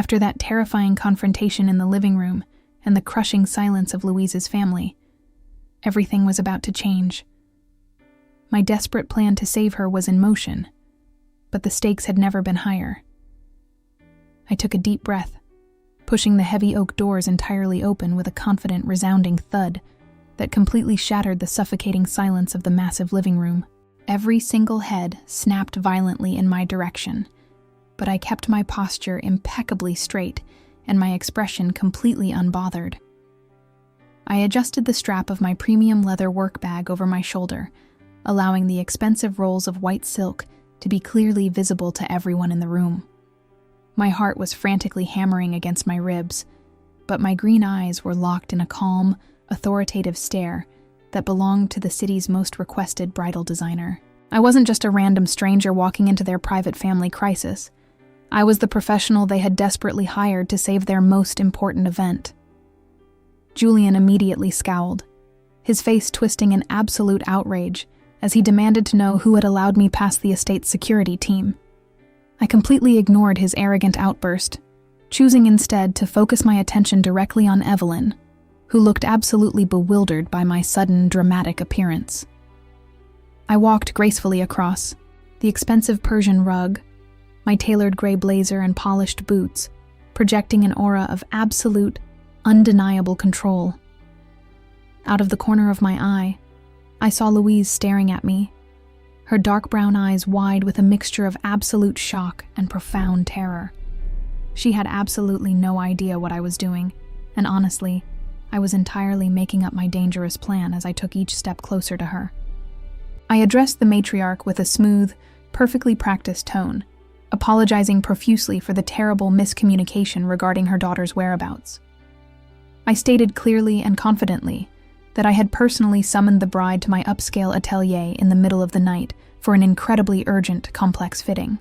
After that terrifying confrontation in the living room and the crushing silence of Louise's family, everything was about to change. My desperate plan to save her was in motion, but the stakes had never been higher. I took a deep breath, pushing the heavy oak doors entirely open with a confident, resounding thud that completely shattered the suffocating silence of the massive living room. Every single head snapped violently in my direction, but I kept my posture impeccably straight and my expression completely unbothered. I adjusted the strap of my premium leather work bag over my shoulder, allowing the expensive rolls of white silk to be clearly visible to everyone in the room. My heart was frantically hammering against my ribs, but my green eyes were locked in a calm, authoritative stare that belonged to the city's most requested bridal designer. I wasn't just a random stranger walking into their private family crisis. I was the professional they had desperately hired to save their most important event. Julian immediately scowled, his face twisting in absolute outrage as he demanded to know who had allowed me past the estate's security team. I completely ignored his arrogant outburst, choosing instead to focus my attention directly on Evelyn, who looked absolutely bewildered by my sudden, dramatic appearance. I walked gracefully across, the expensive Persian rug, my tailored gray blazer and polished boots, projecting an aura of absolute, undeniable control. Out of the corner of my eye, I saw Louise staring at me, her dark brown eyes wide with a mixture of absolute shock and profound terror. She had absolutely no idea what I was doing, and honestly, I was entirely making up my dangerous plan as I took each step closer to her. I addressed the matriarch with a smooth, perfectly practiced tone, apologizing profusely for the terrible miscommunication regarding her daughter's whereabouts. I stated clearly and confidently that I had personally summoned the bride to my upscale atelier in the middle of the night for an incredibly urgent, complex fitting.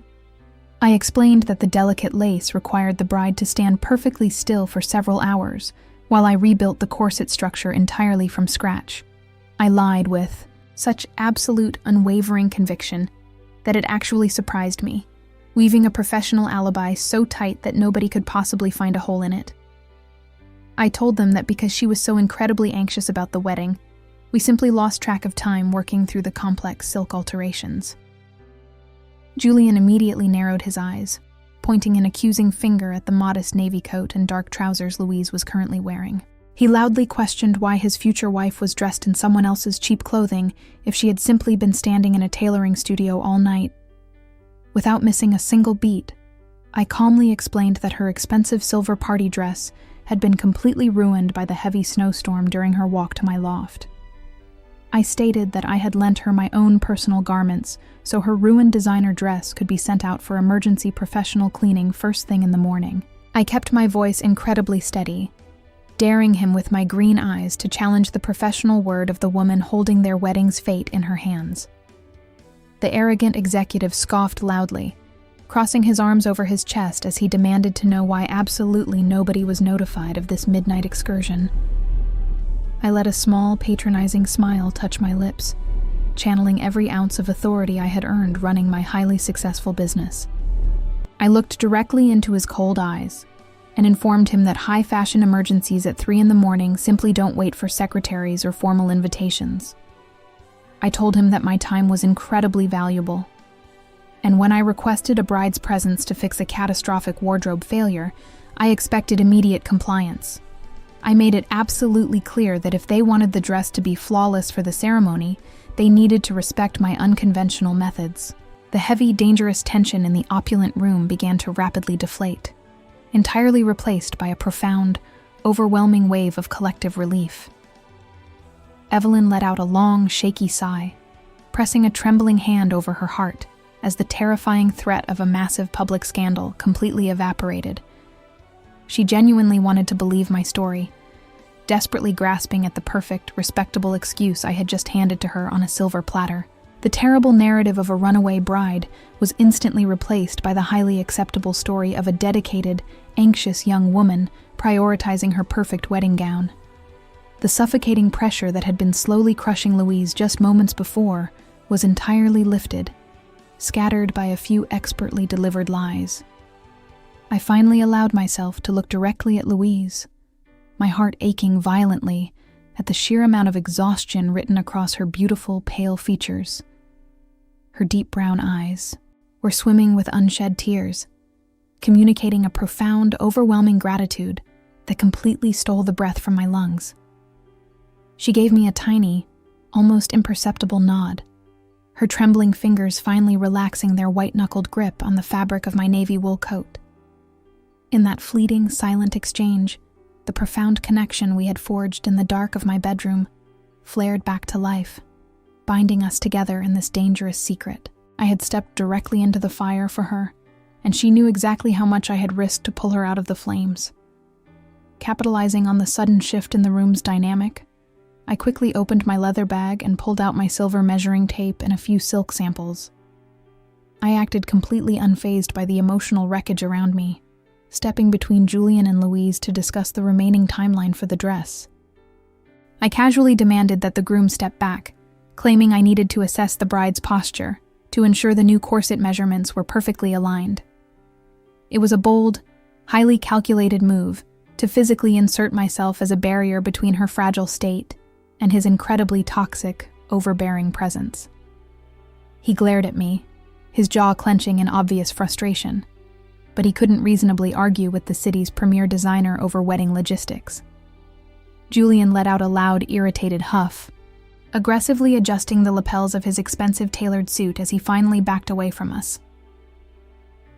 I explained that the delicate lace required the bride to stand perfectly still for several hours while I rebuilt the corset structure entirely from scratch. I lied with such absolute, unwavering conviction that it actually surprised me, weaving a professional alibi so tight that nobody could possibly find a hole in it. I told them that because she was so incredibly anxious about the wedding, we simply lost track of time working through the complex silk alterations. Julian immediately narrowed his eyes, pointing an accusing finger at the modest navy coat and dark trousers Louise was currently wearing. He loudly questioned why his future wife was dressed in someone else's cheap clothing if she had simply been standing in a tailoring studio all night. Without missing a single beat, I calmly explained that her expensive silver party dress had been completely ruined by the heavy snowstorm during her walk to my loft. I stated that I had lent her my own personal garments so her ruined designer dress could be sent out for emergency professional cleaning first thing in the morning. I kept my voice incredibly steady, daring him with my green eyes to challenge the professional word of the woman holding their wedding's fate in her hands. The arrogant executive scoffed loudly, crossing his arms over his chest as he demanded to know why absolutely nobody was notified of this midnight excursion. I let a small, patronizing smile touch my lips, channeling every ounce of authority I had earned running my highly successful business. I looked directly into his cold eyes and informed him that high-fashion emergencies at 3 a.m. simply don't wait for secretaries or formal invitations. I told him that my time was incredibly valuable, and when I requested a bride's presence to fix a catastrophic wardrobe failure, I expected immediate compliance. I made it absolutely clear that if they wanted the dress to be flawless for the ceremony, they needed to respect my unconventional methods. The heavy, dangerous tension in the opulent room began to rapidly deflate, entirely replaced by a profound, overwhelming wave of collective relief. Evelyn let out a long, shaky sigh, pressing a trembling hand over her heart as the terrifying threat of a massive public scandal completely evaporated. She genuinely wanted to believe my story, desperately grasping at the perfect, respectable excuse I had just handed to her on a silver platter. The terrible narrative of a runaway bride was instantly replaced by the highly acceptable story of a dedicated, anxious young woman prioritizing her perfect wedding gown. The suffocating pressure that had been slowly crushing Louise just moments before was entirely lifted, scattered by a few expertly delivered lies. I finally allowed myself to look directly at Louise, my heart aching violently at the sheer amount of exhaustion written across her beautiful, pale features. Her deep brown eyes were swimming with unshed tears, communicating a profound, overwhelming gratitude that completely stole the breath from my lungs. She gave me a tiny, almost imperceptible nod, her trembling fingers finally relaxing their white-knuckled grip on the fabric of my navy wool coat. In that fleeting, silent exchange, the profound connection we had forged in the dark of my bedroom flared back to life, binding us together in this dangerous secret. I had stepped directly into the fire for her, and she knew exactly how much I had risked to pull her out of the flames. Capitalizing on the sudden shift in the room's dynamic, I quickly opened my leather bag and pulled out my silver measuring tape and a few silk samples. I acted completely unfazed by the emotional wreckage around me, stepping between Julian and Louise to discuss the remaining timeline for the dress. I casually demanded that the groom step back, claiming I needed to assess the bride's posture to ensure the new corset measurements were perfectly aligned. It was a bold, highly calculated move to physically insert myself as a barrier between her fragile state and his incredibly toxic, overbearing presence. He glared at me, his jaw clenching in obvious frustration, but he couldn't reasonably argue with the city's premier designer over wedding logistics. Julian let out a loud, irritated huff, aggressively adjusting the lapels of his expensive tailored suit as he finally backed away from us.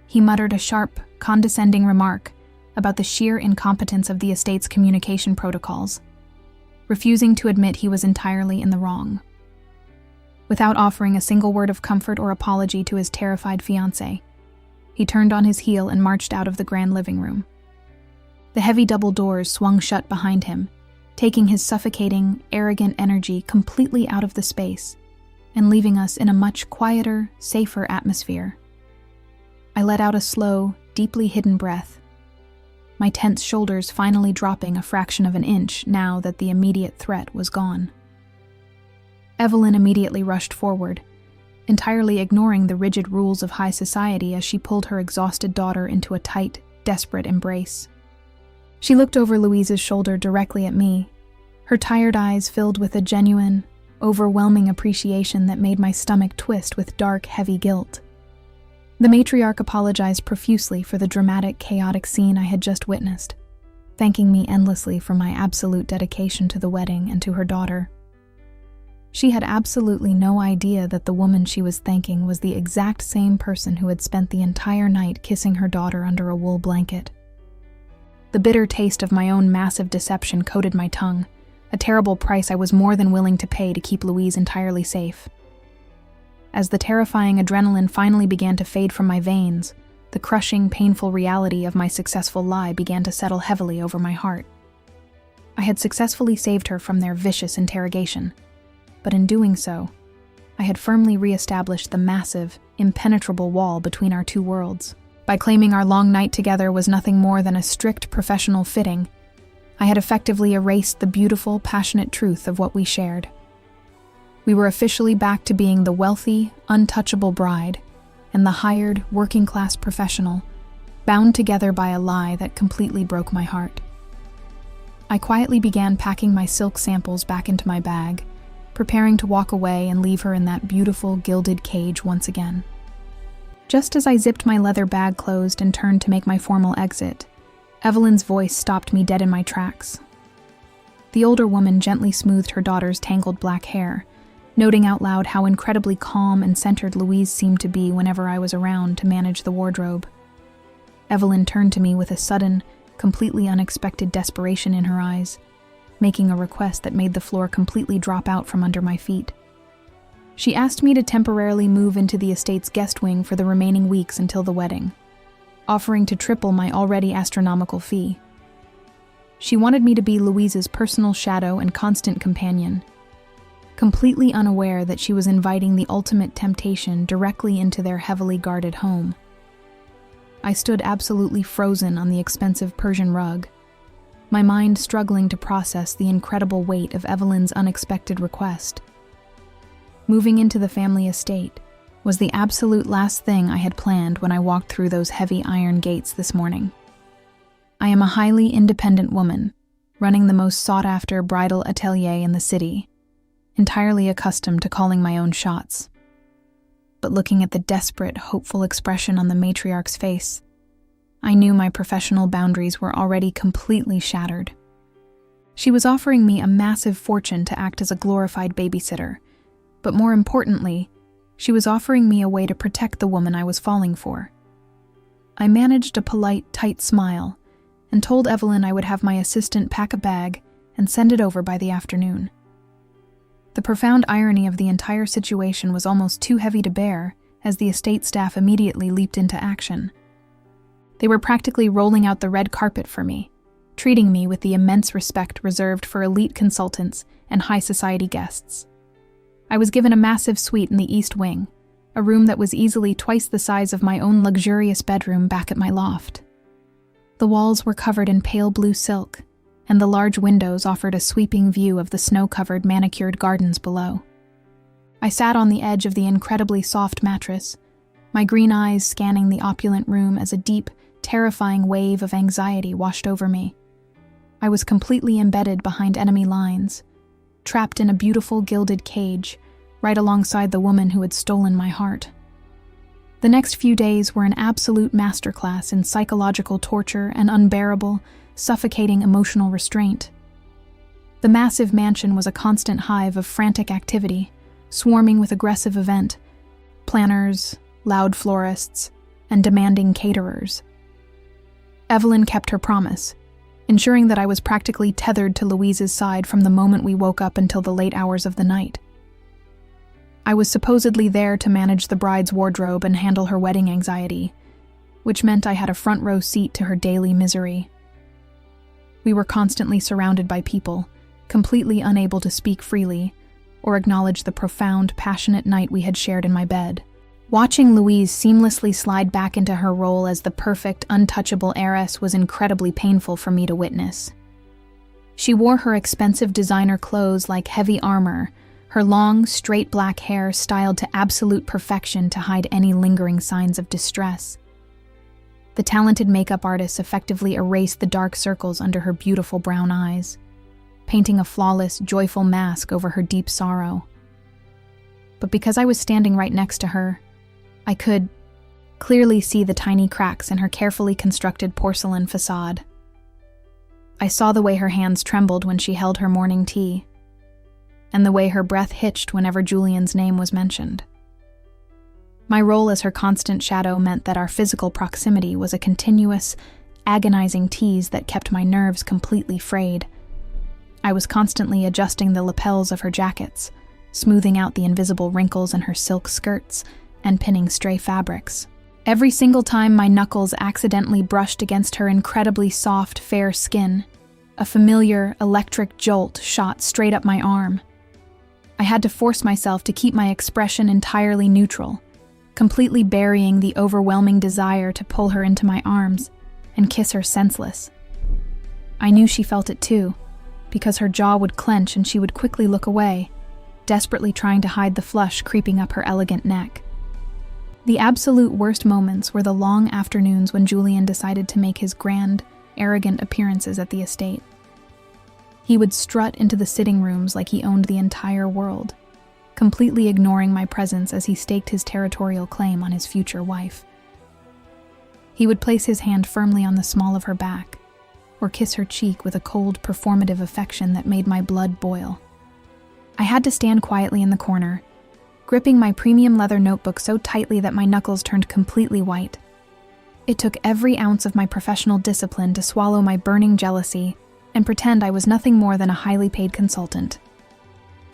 He muttered a sharp, condescending remark about the sheer incompetence of the estate's communication protocols, refusing to admit he was entirely in the wrong. Without offering a single word of comfort or apology to his terrified fiancée, he turned on his heel and marched out of the grand living room. The heavy double doors swung shut behind him, taking his suffocating, arrogant energy completely out of the space and leaving us in a much quieter, safer atmosphere. I let out a slow, deeply hidden breath, my tense shoulders finally dropping a fraction of an inch now that the immediate threat was gone. Evelyn immediately rushed forward, entirely ignoring the rigid rules of high society as she pulled her exhausted daughter into a tight, desperate embrace. She looked over Louise's shoulder directly at me, her tired eyes filled with a genuine, overwhelming appreciation that made my stomach twist with dark, heavy guilt. The matriarch apologized profusely for the dramatic, chaotic scene I had just witnessed, thanking me endlessly for my absolute dedication to the wedding and to her daughter. She had absolutely no idea that the woman she was thanking was the exact same person who had spent the entire night kissing her daughter under a wool blanket. The bitter taste of my own massive deception coated my tongue, a terrible price I was more than willing to pay to keep Louise entirely safe. As the terrifying adrenaline finally began to fade from my veins, the crushing, painful reality of my successful lie began to settle heavily over my heart. I had successfully saved her from their vicious interrogation, but in doing so, I had firmly re-established the massive, impenetrable wall between our two worlds. By claiming our long night together was nothing more than a strict professional fitting, I had effectively erased the beautiful, passionate truth of what we shared. We were officially back to being the wealthy, untouchable bride and the hired, working-class professional, bound together by a lie that completely broke my heart. I quietly began packing my silk samples back into my bag, preparing to walk away and leave her in that beautiful, gilded cage once again. Just as I zipped my leather bag closed and turned to make my formal exit, Evelyn's voice stopped me dead in my tracks. The older woman gently smoothed her daughter's tangled black hair, noting out loud how incredibly calm and centered Louise seemed to be whenever I was around to manage the wardrobe. Evelyn turned to me with a sudden, completely unexpected desperation in her eyes, making a request that made the floor completely drop out from under my feet. She asked me to temporarily move into the estate's guest wing for the remaining weeks until the wedding, offering to triple my already astronomical fee. She wanted me to be Louise's personal shadow and constant companion, completely unaware that she was inviting the ultimate temptation directly into their heavily guarded home. I stood absolutely frozen on the expensive Persian rug, my mind struggling to process the incredible weight of Evelyn's unexpected request. Moving into the family estate, was the absolute last thing I had planned when I walked through those heavy iron gates this morning. I am a highly independent woman, running the most sought-after bridal atelier in the city, entirely accustomed to calling my own shots. But looking at the desperate, hopeful expression on the matriarch's face, I knew my professional boundaries were already completely shattered. She was offering me a massive fortune to act as a glorified babysitter, but more importantly, she was offering me a way to protect the woman I was falling for. I managed a polite, tight smile and told Evelyn I would have my assistant pack a bag and send it over by the afternoon. The profound irony of the entire situation was almost too heavy to bear as the estate staff immediately leaped into action. They were practically rolling out the red carpet for me, treating me with the immense respect reserved for elite consultants and high society guests. I was given a massive suite in the East Wing, a room that was easily twice the size of my own luxurious bedroom back at my loft. The walls were covered in pale blue silk, and the large windows offered a sweeping view of the snow-covered manicured gardens below. I sat on the edge of the incredibly soft mattress, my green eyes scanning the opulent room as a deep, terrifying wave of anxiety washed over me. I was completely embedded behind enemy lines, trapped in a beautiful gilded cage, right alongside the woman who had stolen my heart. The next few days were an absolute masterclass in psychological torture and unbearable, suffocating emotional restraint. The massive mansion was a constant hive of frantic activity, swarming with aggressive event planners, loud florists, and demanding caterers. Evelyn kept her promise, ensuring that I was practically tethered to Louise's side from the moment we woke up until the late hours of the night. I was supposedly there to manage the bride's wardrobe and handle her wedding anxiety, which meant I had a front row seat to her daily misery. We were constantly surrounded by people, completely unable to speak freely or acknowledge the profound, passionate night we had shared in my bed. Watching Louise seamlessly slide back into her role as the perfect, untouchable heiress was incredibly painful for me to witness. She wore her expensive designer clothes like heavy armor, her long, straight black hair styled to absolute perfection to hide any lingering signs of distress. The talented makeup artist effectively erased the dark circles under her beautiful brown eyes, painting a flawless, joyful mask over her deep sorrow. But because I was standing right next to her, I could clearly see the tiny cracks in her carefully constructed porcelain facade. I saw the way her hands trembled when she held her morning tea, and the way her breath hitched whenever Julian's name was mentioned. My role as her constant shadow meant that our physical proximity was a continuous, agonizing tease that kept my nerves completely frayed. I was constantly adjusting the lapels of her jackets, smoothing out the invisible wrinkles in her silk skirts, and pinning stray fabrics. Every single time my knuckles accidentally brushed against her incredibly soft, fair skin, a familiar, electric jolt shot straight up my arm. I had to force myself to keep my expression entirely neutral, completely burying the overwhelming desire to pull her into my arms and kiss her senseless. I knew she felt it too, because her jaw would clench and she would quickly look away, desperately trying to hide the flush creeping up her elegant neck. The absolute worst moments were the long afternoons when Julian decided to make his grand, arrogant appearances at the estate. He would strut into the sitting rooms like he owned the entire world, completely ignoring my presence as he staked his territorial claim on his future wife. He would place his hand firmly on the small of her back, or kiss her cheek with a cold, performative affection that made my blood boil. I had to stand quietly in the corner, gripping my premium leather notebook so tightly that my knuckles turned completely white. It took every ounce of my professional discipline to swallow my burning jealousy and pretend I was nothing more than a highly paid consultant.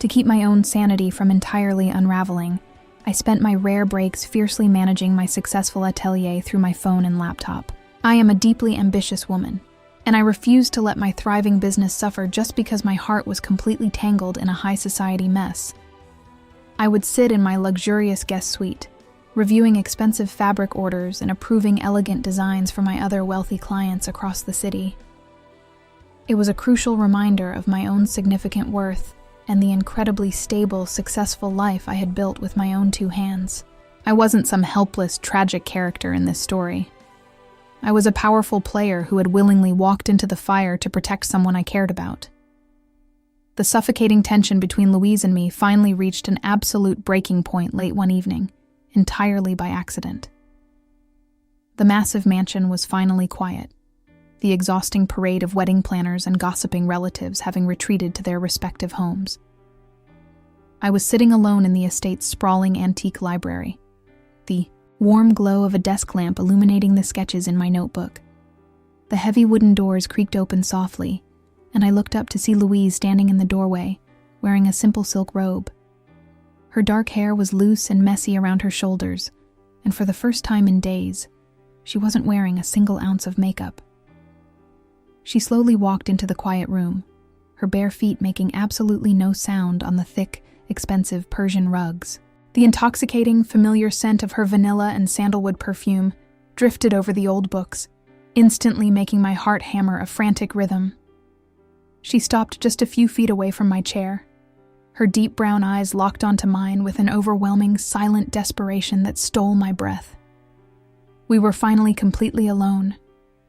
To keep my own sanity from entirely unraveling, I spent my rare breaks fiercely managing my successful atelier through my phone and laptop. I am a deeply ambitious woman, and I refused to let my thriving business suffer just because my heart was completely tangled in a high society mess. I would sit in my luxurious guest suite, reviewing expensive fabric orders and approving elegant designs for my other wealthy clients across the city. It was a crucial reminder of my own significant worth and the incredibly stable, successful life I had built with my own two hands. I wasn't some helpless, tragic character in this story. I was a powerful player who had willingly walked into the fire to protect someone I cared about. The suffocating tension between Louise and me finally reached an absolute breaking point late one evening, entirely by accident. The massive mansion was finally quiet, the exhausting parade of wedding planners and gossiping relatives having retreated to their respective homes. I was sitting alone in the estate's sprawling antique library, the warm glow of a desk lamp illuminating the sketches in my notebook. The heavy wooden doors creaked open softly, and I looked up to see Louise standing in the doorway, wearing a simple silk robe. Her dark hair was loose and messy around her shoulders, and for the first time in days, she wasn't wearing a single ounce of makeup. She slowly walked into the quiet room, her bare feet making absolutely no sound on the thick, expensive Persian rugs. The intoxicating, familiar scent of her vanilla and sandalwood perfume drifted over the old books, instantly making my heart hammer a frantic rhythm. She stopped just a few feet away from my chair, her deep brown eyes locked onto mine with an overwhelming, silent desperation that stole my breath. We were finally completely alone,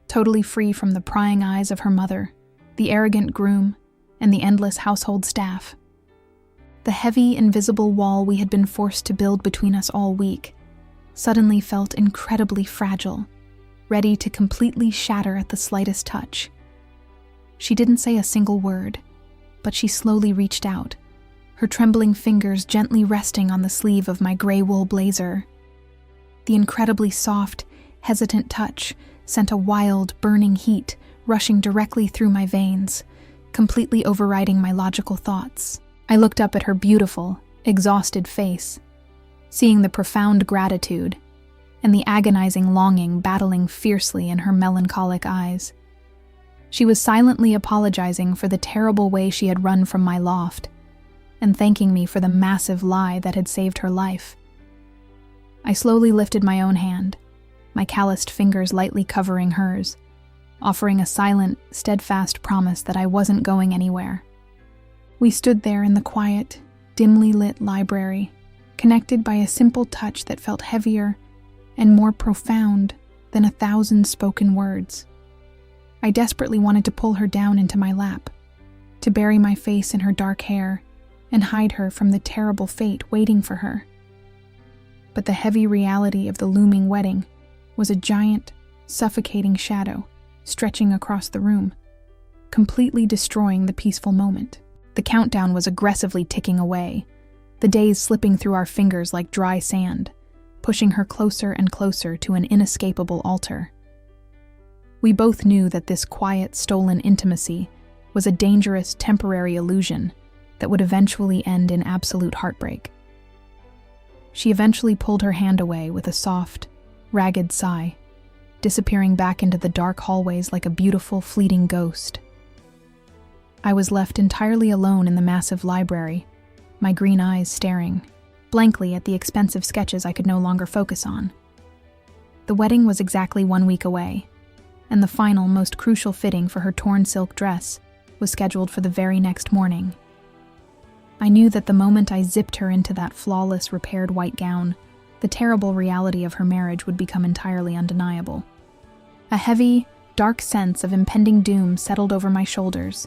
totally free from the prying eyes of her mother, the arrogant groom, and the endless household staff. The heavy, invisible wall we had been forced to build between us all week suddenly felt incredibly fragile, ready to completely shatter at the slightest touch. She didn't say a single word, but she slowly reached out, her trembling fingers gently resting on the sleeve of my gray wool blazer. The incredibly soft, hesitant touch sent a wild, burning heat rushing directly through my veins, completely overriding my logical thoughts. I looked up at her beautiful, exhausted face, seeing the profound gratitude and the agonizing longing battling fiercely in her melancholic eyes. She was silently apologizing for the terrible way she had run from my loft, and thanking me for the massive lie that had saved her life. I slowly lifted my own hand, my calloused fingers lightly covering hers, offering a silent, steadfast promise that I wasn't going anywhere. We stood there in the quiet, dimly lit library, connected by a simple touch that felt heavier and more profound than 1,000 spoken words. I desperately wanted to pull her down into my lap, to bury my face in her dark hair and hide her from the terrible fate waiting for her. But the heavy reality of the looming wedding was a giant, suffocating shadow stretching across the room, completely destroying the peaceful moment. The countdown was aggressively ticking away, the days slipping through our fingers like dry sand, pushing her closer and closer to an inescapable altar. We both knew that this quiet, stolen intimacy was a dangerous, temporary illusion that would eventually end in absolute heartbreak. She eventually pulled her hand away with a soft, ragged sigh, disappearing back into the dark hallways like a beautiful, fleeting ghost. I was left entirely alone in the massive library, my green eyes staring blankly at the expensive sketches I could no longer focus on. The wedding was exactly 1 week away, and the final, most crucial fitting for her torn silk dress was scheduled for the very next morning. I knew that the moment I zipped her into that flawless, repaired white gown, the terrible reality of her marriage would become entirely undeniable. A heavy, dark sense of impending doom settled over my shoulders,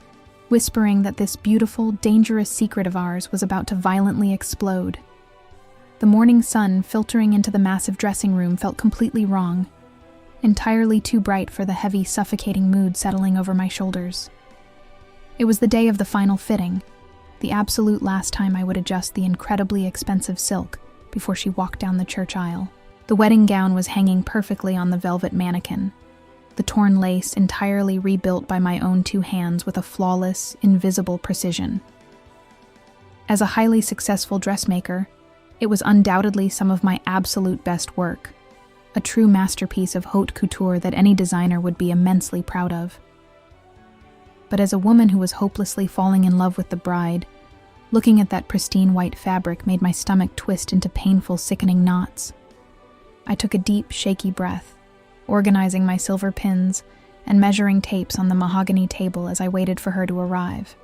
whispering that this beautiful, dangerous secret of ours was about to violently explode. The morning sun filtering into the massive dressing room felt completely wrong, entirely too bright for the heavy, suffocating mood settling over my shoulders. It was the day of the final fitting, the absolute last time I would adjust the incredibly expensive silk before she walked down the church aisle. The wedding gown was hanging perfectly on the velvet mannequin, the torn lace entirely rebuilt by my own 2 hands with a flawless, invisible precision. As a highly successful dressmaker, it was undoubtedly some of my absolute best work, a true masterpiece of haute couture that any designer would be immensely proud of. But as a woman who was hopelessly falling in love with the bride, looking at that pristine white fabric made my stomach twist into painful, sickening knots. I took a deep, shaky breath, organizing my silver pins and measuring tapes on the mahogany table as I waited for her to arrive.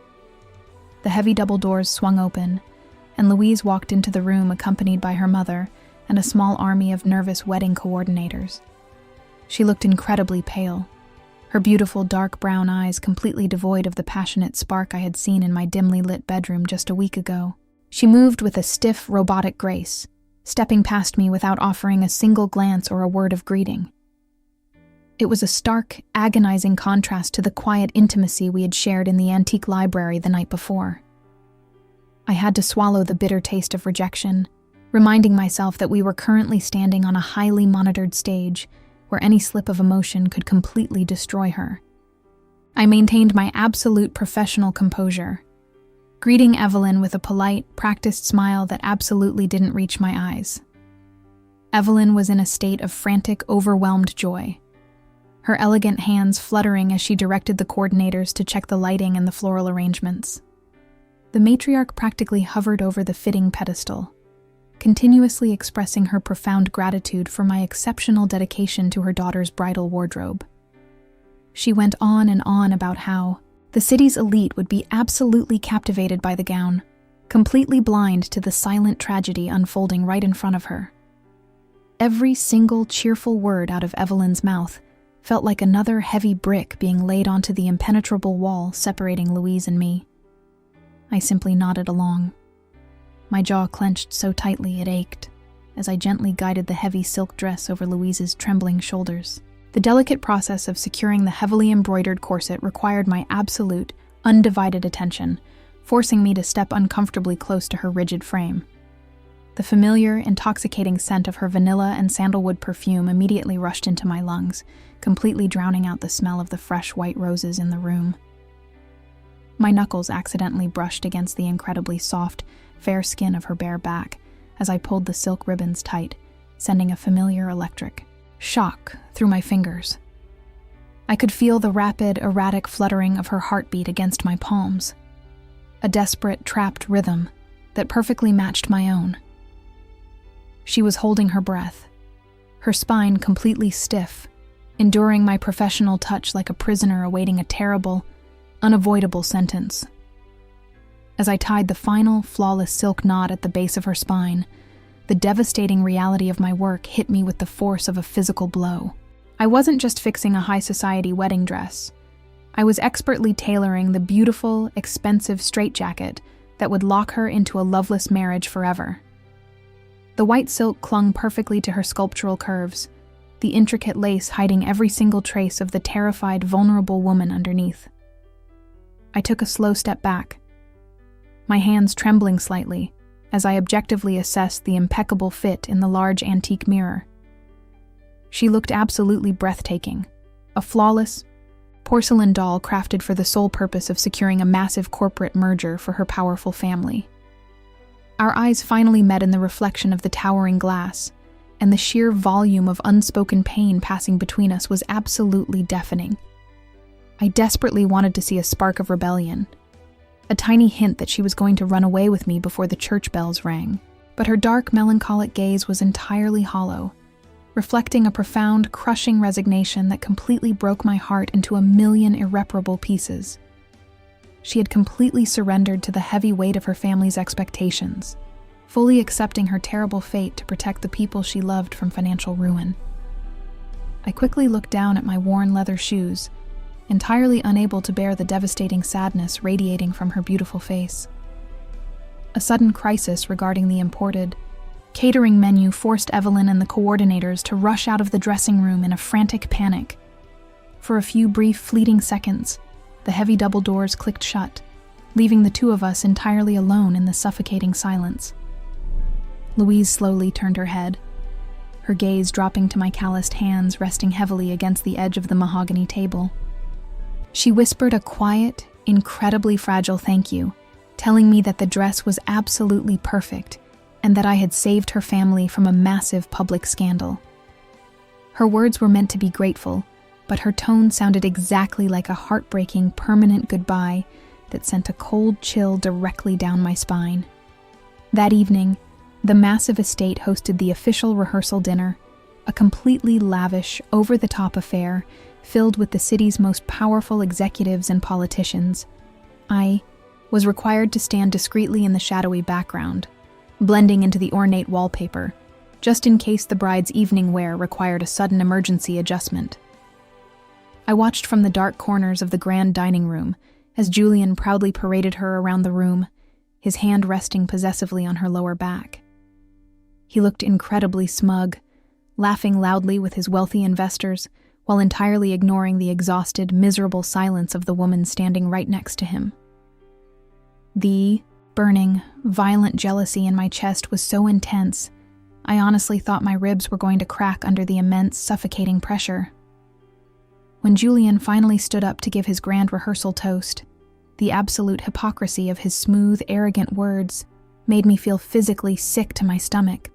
The heavy double doors swung open, and Louise walked into the room accompanied by her mother and a small army of nervous wedding coordinators. She looked incredibly pale, her beautiful dark brown eyes completely devoid of the passionate spark I had seen in my dimly lit bedroom just a week ago. She moved with a stiff, robotic grace, stepping past me without offering a single glance or a word of greeting. It was a stark, agonizing contrast to the quiet intimacy we had shared in the antique library the night before. I had to swallow the bitter taste of rejection, reminding myself that we were currently standing on a highly monitored stage where any slip of emotion could completely destroy her. I maintained my absolute professional composure, greeting Evelyn with a polite, practiced smile that absolutely didn't reach my eyes. Evelyn was in a state of frantic, overwhelmed joy, her elegant hands fluttering as she directed the coordinators to check the lighting and the floral arrangements. The matriarch practically hovered over the fitting pedestal, continuously expressing her profound gratitude for my exceptional dedication to her daughter's bridal wardrobe. She went on and on about how the city's elite would be absolutely captivated by the gown, completely blind to the silent tragedy unfolding right in front of her. Every single cheerful word out of Evelyn's mouth felt like another heavy brick being laid onto the impenetrable wall separating Louise and me. I simply nodded along. My jaw clenched so tightly it ached, as I gently guided the heavy silk dress over Louise's trembling shoulders. The delicate process of securing the heavily embroidered corset required my absolute, undivided attention, forcing me to step uncomfortably close to her rigid frame. The familiar, intoxicating scent of her vanilla and sandalwood perfume immediately rushed into my lungs, completely drowning out the smell of the fresh white roses in the room. My knuckles accidentally brushed against the incredibly soft, fair skin of her bare back as I pulled the silk ribbons tight, sending a familiar electric shock through my fingers. I could feel the rapid, erratic fluttering of her heartbeat against my palms, a desperate, trapped rhythm that perfectly matched my own. She was holding her breath, her spine completely stiff, enduring my professional touch like a prisoner awaiting a terrible, unavoidable sentence. As I tied the final, flawless silk knot at the base of her spine, the devastating reality of my work hit me with the force of a physical blow. I wasn't just fixing a high society wedding dress. I was expertly tailoring the beautiful, expensive straitjacket that would lock her into a loveless marriage forever. The white silk clung perfectly to her sculptural curves, the intricate lace hiding every single trace of the terrified, vulnerable woman underneath. I took a slow step back, my hands trembling slightly as I objectively assessed the impeccable fit in the large antique mirror. She looked absolutely breathtaking, a flawless, porcelain doll crafted for the sole purpose of securing a massive corporate merger for her powerful family. Our eyes finally met in the reflection of the towering glass, and the sheer volume of unspoken pain passing between us was absolutely deafening. I desperately wanted to see a spark of rebellion, a tiny hint that she was going to run away with me before the church bells rang. But her dark, melancholic gaze was entirely hollow, reflecting a profound, crushing resignation that completely broke my heart into a million irreparable pieces. She had completely surrendered to the heavy weight of her family's expectations, fully accepting her terrible fate to protect the people she loved from financial ruin. I quickly looked down at my worn leather shoes, entirely unable to bear the devastating sadness radiating from her beautiful face. A sudden crisis regarding the imported catering menu forced Evelyn and the coordinators to rush out of the dressing room in a frantic panic. For a few brief, fleeting seconds, the heavy double doors clicked shut, leaving the two of us entirely alone in the suffocating silence. Louise slowly turned her head, her gaze dropping to my calloused hands resting heavily against the edge of the mahogany table. She whispered a quiet, incredibly fragile thank you, telling me that the dress was absolutely perfect and that I had saved her family from a massive public scandal. Her words were meant to be grateful, but her tone sounded exactly like a heartbreaking, permanent goodbye that sent a cold chill directly down my spine. That evening, the massive estate hosted the official rehearsal dinner, a completely lavish, over-the-top affair filled with the city's most powerful executives and politicians. I was required to stand discreetly in the shadowy background, blending into the ornate wallpaper, just in case the bride's evening wear required a sudden emergency adjustment. I watched from the dark corners of the grand dining room as Julian proudly paraded her around the room, his hand resting possessively on her lower back. He looked incredibly smug, laughing loudly with his wealthy investors while entirely ignoring the exhausted, miserable silence of the woman standing right next to him. The burning, violent jealousy in my chest was so intense, I honestly thought my ribs were going to crack under the immense, suffocating pressure. When Julian finally stood up to give his grand rehearsal toast, the absolute hypocrisy of his smooth, arrogant words made me feel physically sick to my stomach.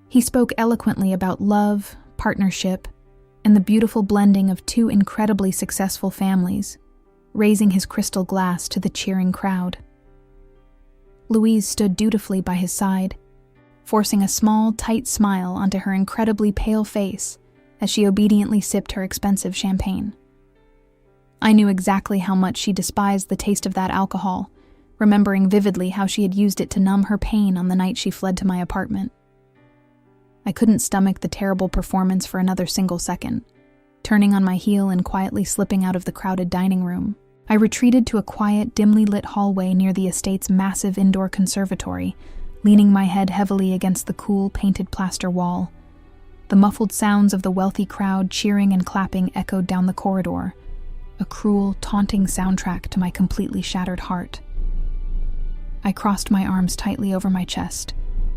He spoke eloquently about love, partnership, and the beautiful blending of two incredibly successful families, raising his crystal glass to the cheering crowd. Louise stood dutifully by his side, forcing a small, tight smile onto her incredibly pale face as she obediently sipped her expensive champagne. I knew exactly how much she despised the taste of that alcohol, remembering vividly how she had used it to numb her pain on the night she fled to my apartment. I couldn't stomach the terrible performance for another single second. Turning on my heel and quietly slipping out of the crowded dining room, I retreated to a quiet, dimly lit hallway near the estate's massive indoor conservatory, leaning my head heavily against the cool, painted plaster wall. The muffled sounds of the wealthy crowd cheering and clapping echoed down the corridor, a cruel, taunting soundtrack to my completely shattered heart. I crossed my arms tightly over my chest,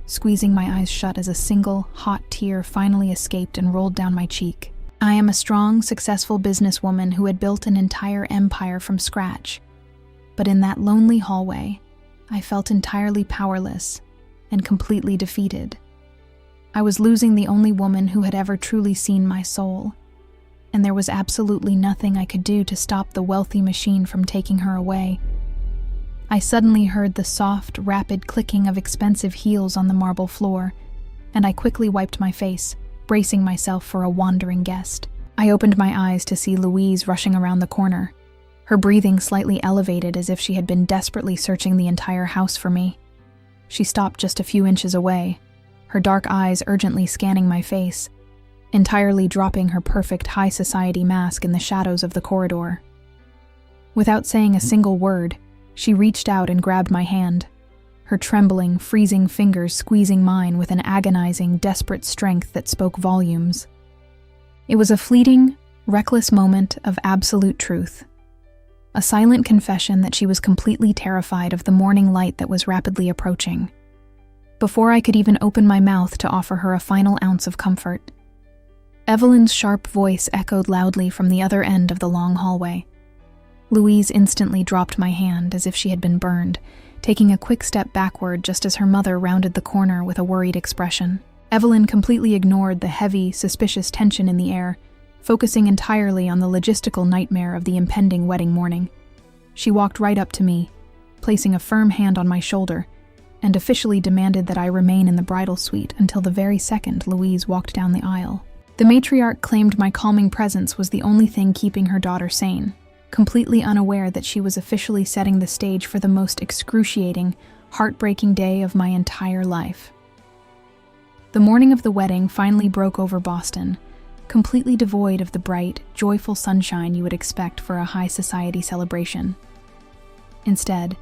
squeezing my eyes shut as a single, hot tear finally escaped and rolled down my cheek. I am a strong, successful businesswoman who had built an entire empire from scratch. But in that lonely hallway, I felt entirely powerless and completely defeated. I was losing the only woman who had ever truly seen my soul, and there was absolutely nothing I could do to stop the wealthy machine from taking her away. I suddenly heard the soft, rapid clicking of expensive heels on the marble floor, and I quickly wiped my face, bracing myself for a wandering guest. I opened my eyes to see Louise rushing around the corner, her breathing slightly elevated as if she had been desperately searching the entire house for me. She stopped just a few inches away, her dark eyes urgently scanning my face, entirely dropping her perfect high society mask in the shadows of the corridor. Without saying a single word, she reached out and grabbed my hand, her trembling, freezing fingers squeezing mine with an agonizing, desperate strength that spoke volumes. It was a fleeting, reckless moment of absolute truth, a silent confession that she was completely terrified of the morning light that was rapidly approaching. Before I could even open my mouth to offer her a final ounce of comfort, Evelyn's sharp voice echoed loudly from the other end of the long hallway. Louise instantly dropped my hand as if she had been burned, taking a quick step backward just as her mother rounded the corner with a worried expression. Evelyn completely ignored the heavy, suspicious tension in the air, focusing entirely on the logistical nightmare of the impending wedding morning. She walked right up to me, placing a firm hand on my shoulder, and officially demanded that I remain in the bridal suite until the very second Louise walked down the aisle. The matriarch claimed my calming presence was the only thing keeping her daughter sane, completely unaware that she was officially setting the stage for the most excruciating, heartbreaking day of my entire life. The morning of the wedding finally broke over Boston, completely devoid of the bright, joyful sunshine you would expect for a high society celebration. Instead,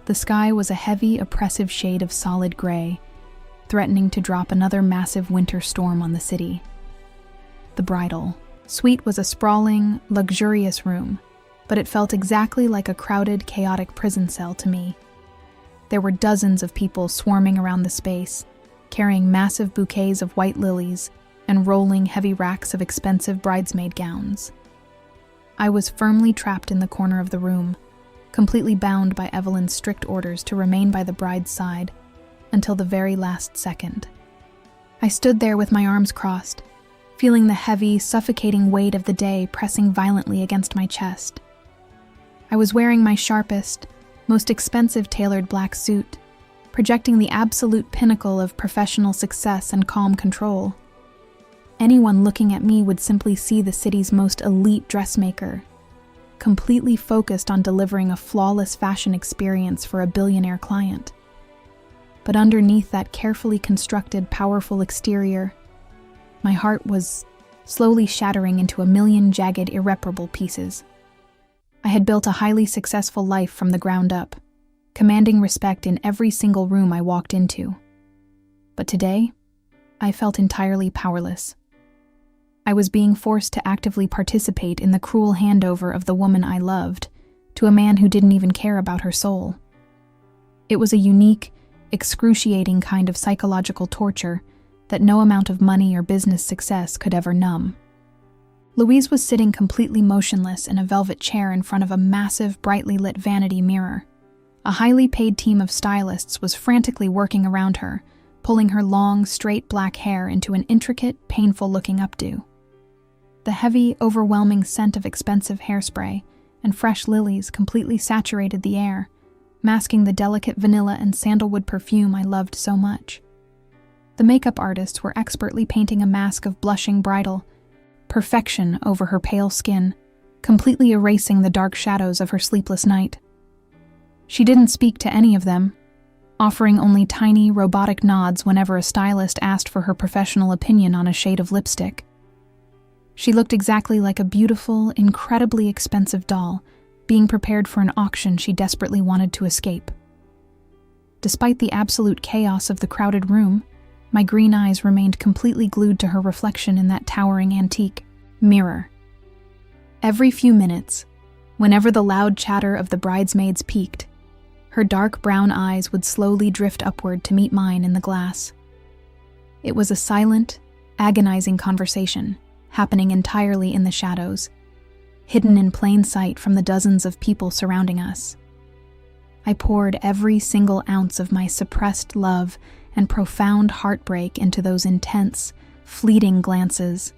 the sky was a heavy, oppressive shade of solid gray, threatening to drop another massive winter storm on the city. The bridal suite was a sprawling, luxurious room, but it felt exactly like a crowded, chaotic prison cell to me. There were dozens of people swarming around the space, carrying massive bouquets of white lilies and rolling heavy racks of expensive bridesmaid gowns. I was firmly trapped in the corner of the room, completely bound by Evelyn's strict orders to remain by the bride's side until the very last second. I stood there with my arms crossed, feeling the heavy, suffocating weight of the day pressing violently against my chest. I was wearing my sharpest, most expensive tailored black suit, projecting the absolute pinnacle of professional success and calm control. Anyone looking at me would simply see the city's most elite dressmaker, completely focused on delivering a flawless fashion experience for a billionaire client. but underneath that carefully constructed, powerful exterior, my heart was slowly shattering into a million jagged, irreparable pieces. I had built a highly successful life from the ground up, commanding respect in every single room I walked into. But today, I felt entirely powerless. I was being forced to actively participate in the cruel handover of the woman I loved to a man who didn't even care about her soul. It was a unique, excruciating kind of psychological torture that no amount of money or business success could ever numb. Louise was sitting completely motionless in a velvet chair in front of a massive, brightly lit vanity mirror. A highly paid team of stylists was frantically working around her, pulling her long, straight black hair into an intricate, painful-looking updo. The heavy, overwhelming scent of expensive hairspray and fresh lilies completely saturated the air, masking the delicate vanilla and sandalwood perfume I loved so much. The makeup artists were expertly painting a mask of blushing bridal perfection over her pale skin, completely erasing the dark shadows of her sleepless night. She didn't speak to any of them, offering only tiny, robotic nods whenever a stylist asked for her professional opinion on a shade of lipstick. She looked exactly like a beautiful, incredibly expensive doll, being prepared for an auction she desperately wanted to escape. Despite the absolute chaos of the crowded room, my green eyes remained completely glued to her reflection in that towering antique mirror. Every few minutes, whenever the loud chatter of the bridesmaids peaked, her dark brown eyes would slowly drift upward to meet mine in the glass. It was a silent, agonizing conversation, happening entirely in the shadows, hidden in plain sight from the dozens of people surrounding us. I poured every single ounce of my suppressed love and profound heartbreak into those intense, fleeting glances,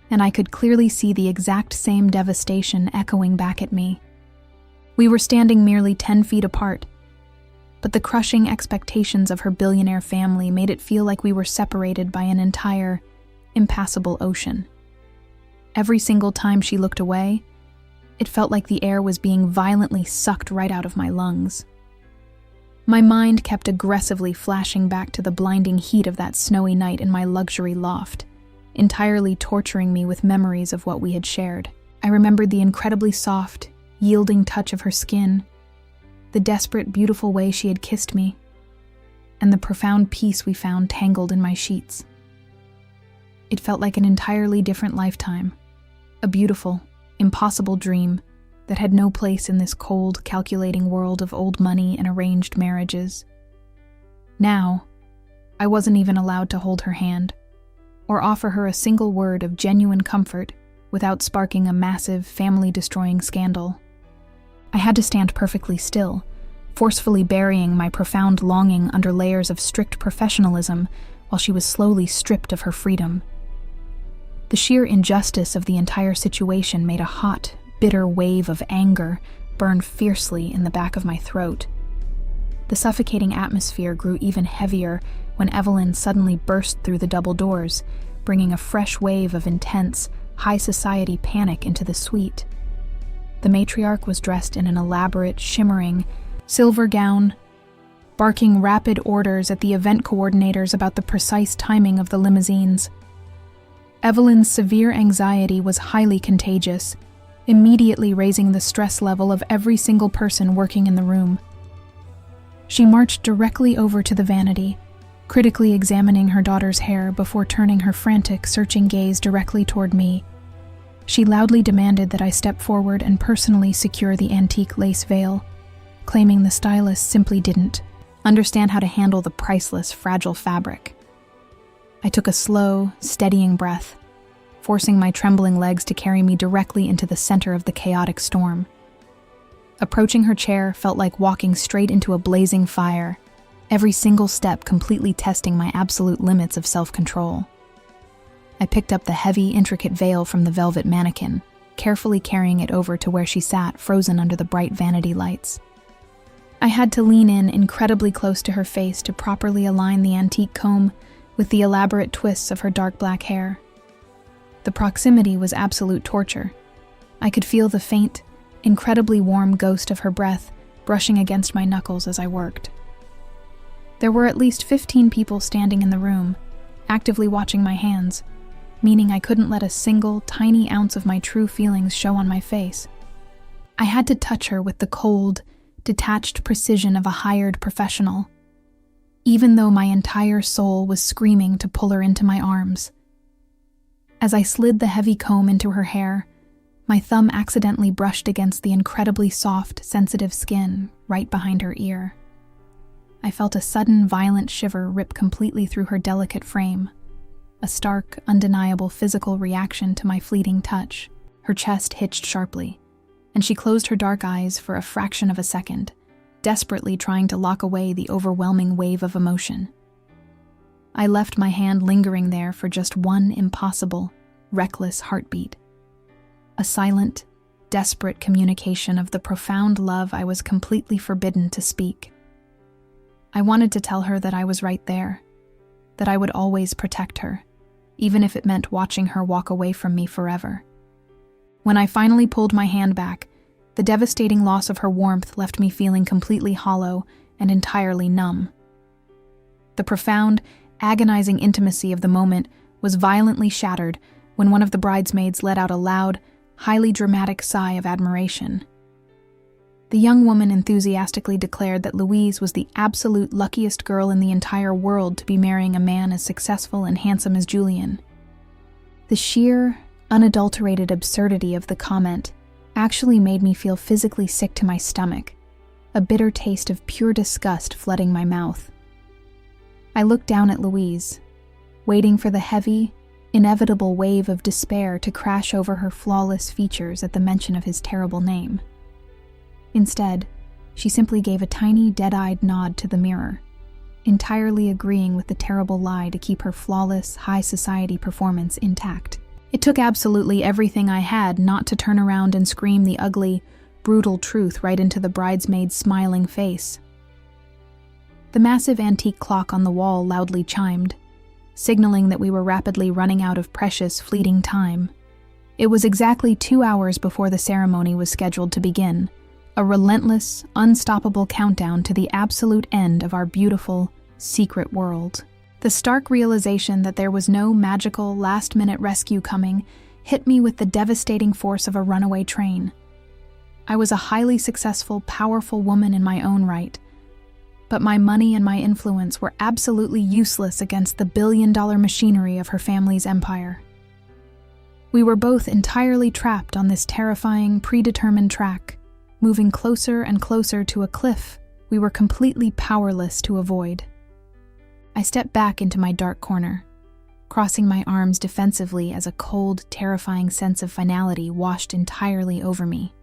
and I could clearly see the exact same devastation echoing back at me. We were standing merely 10 feet apart, but the crushing expectations of her billionaire family made it feel like we were separated by an entire, impassable ocean. Every single time she looked away, it felt like the air was being violently sucked right out of my lungs. My mind kept aggressively flashing back to the blinding heat of that snowy night in my luxury loft, entirely torturing me with memories of what we had shared. I remembered the incredibly soft, yielding touch of her skin, the desperate, beautiful way she had kissed me, and the profound peace we found tangled in my sheets. It felt like an entirely different lifetime, a beautiful, impossible dream that had no place in this cold, calculating world of old money and arranged marriages. Now, I wasn't even allowed to hold her hand, or offer her a single word of genuine comfort without sparking a massive, family-destroying scandal. I had to stand perfectly still, forcefully burying my profound longing under layers of strict professionalism while she was slowly stripped of her freedom. The sheer injustice of the entire situation made a hot, bitter wave of anger burn fiercely in the back of my throat. The suffocating atmosphere grew even heavier when Evelyn suddenly burst through the double doors, bringing a fresh wave of intense, high society panic into the suite. The matriarch was dressed in an elaborate, shimmering, silver gown, barking rapid orders at the event coordinators about the precise timing of the limousines. Evelyn's severe anxiety was highly contagious, immediately raising the stress level of every single person working in the room. She marched directly over to the vanity, critically examining her daughter's hair before turning her frantic, searching gaze directly toward me. She loudly demanded that I step forward and personally secure the antique lace veil, claiming the stylist simply didn't understand how to handle the priceless, fragile fabric. I took a slow, steadying breath, forcing my trembling legs to carry me directly into the center of the chaotic storm. Approaching her chair felt like walking straight into a blazing fire, every single step completely testing my absolute limits of self-control. I picked up the heavy, intricate veil from the velvet mannequin, carefully carrying it over to where she sat, frozen under the bright vanity lights. I had to lean in incredibly close to her face to properly align the antique comb with the elaborate twists of her dark black hair. The proximity was absolute torture. I could feel the faint, incredibly warm ghost of her breath brushing against my knuckles as I worked. There were at least 15 people standing in the room, actively watching my hands, meaning I couldn't let a single tiny ounce of my true feelings show on my face. I had to touch her with the cold, detached precision of a hired professional, even though my entire soul was screaming to pull her into my arms. As I slid the heavy comb into her hair, my thumb accidentally brushed against the incredibly soft, sensitive skin right behind her ear. I felt a sudden, violent shiver rip completely through her delicate frame, a stark, undeniable physical reaction to my fleeting touch. Her chest hitched sharply, and she closed her dark eyes for a fraction of a second, desperately trying to lock away the overwhelming wave of emotion. I left my hand lingering there for just one impossible, reckless heartbeat. A silent, desperate communication of the profound love I was completely forbidden to speak. I wanted to tell her that I was right there, that I would always protect her, even if it meant watching her walk away from me forever. When I finally pulled my hand back, the devastating loss of her warmth left me feeling completely hollow and entirely numb. The profound, agonizing intimacy of the moment was violently shattered when one of the bridesmaids let out a loud, highly dramatic sigh of admiration. The young woman enthusiastically declared that Louise was the absolute luckiest girl in the entire world to be marrying a man as successful and handsome as Julian. The sheer, unadulterated absurdity of the comment actually made me feel physically sick to my stomach, a bitter taste of pure disgust flooding my mouth. I looked down at Louise, waiting for the heavy, inevitable wave of despair to crash over her flawless features at the mention of his terrible name. Instead, she simply gave a tiny, dead-eyed nod to the mirror, entirely agreeing with the terrible lie to keep her flawless, high society performance intact. It took absolutely everything I had not to turn around and scream the ugly, brutal truth right into the bridesmaid's smiling face. The massive antique clock on the wall loudly chimed, signaling that we were rapidly running out of precious, fleeting time. It was exactly 2 hours before the ceremony was scheduled to begin, a relentless, unstoppable countdown to the absolute end of our beautiful, secret world. The stark realization that there was no magical, last-minute rescue coming hit me with the devastating force of a runaway train. I was a highly successful, powerful woman in my own right, but my money and my influence were absolutely useless against the billion-dollar machinery of her family's empire. We were both entirely trapped on this terrifying, predetermined track, moving closer and closer to a cliff we were completely powerless to avoid. I stepped back into my dark corner, crossing my arms defensively as a cold, terrifying sense of finality washed entirely over me.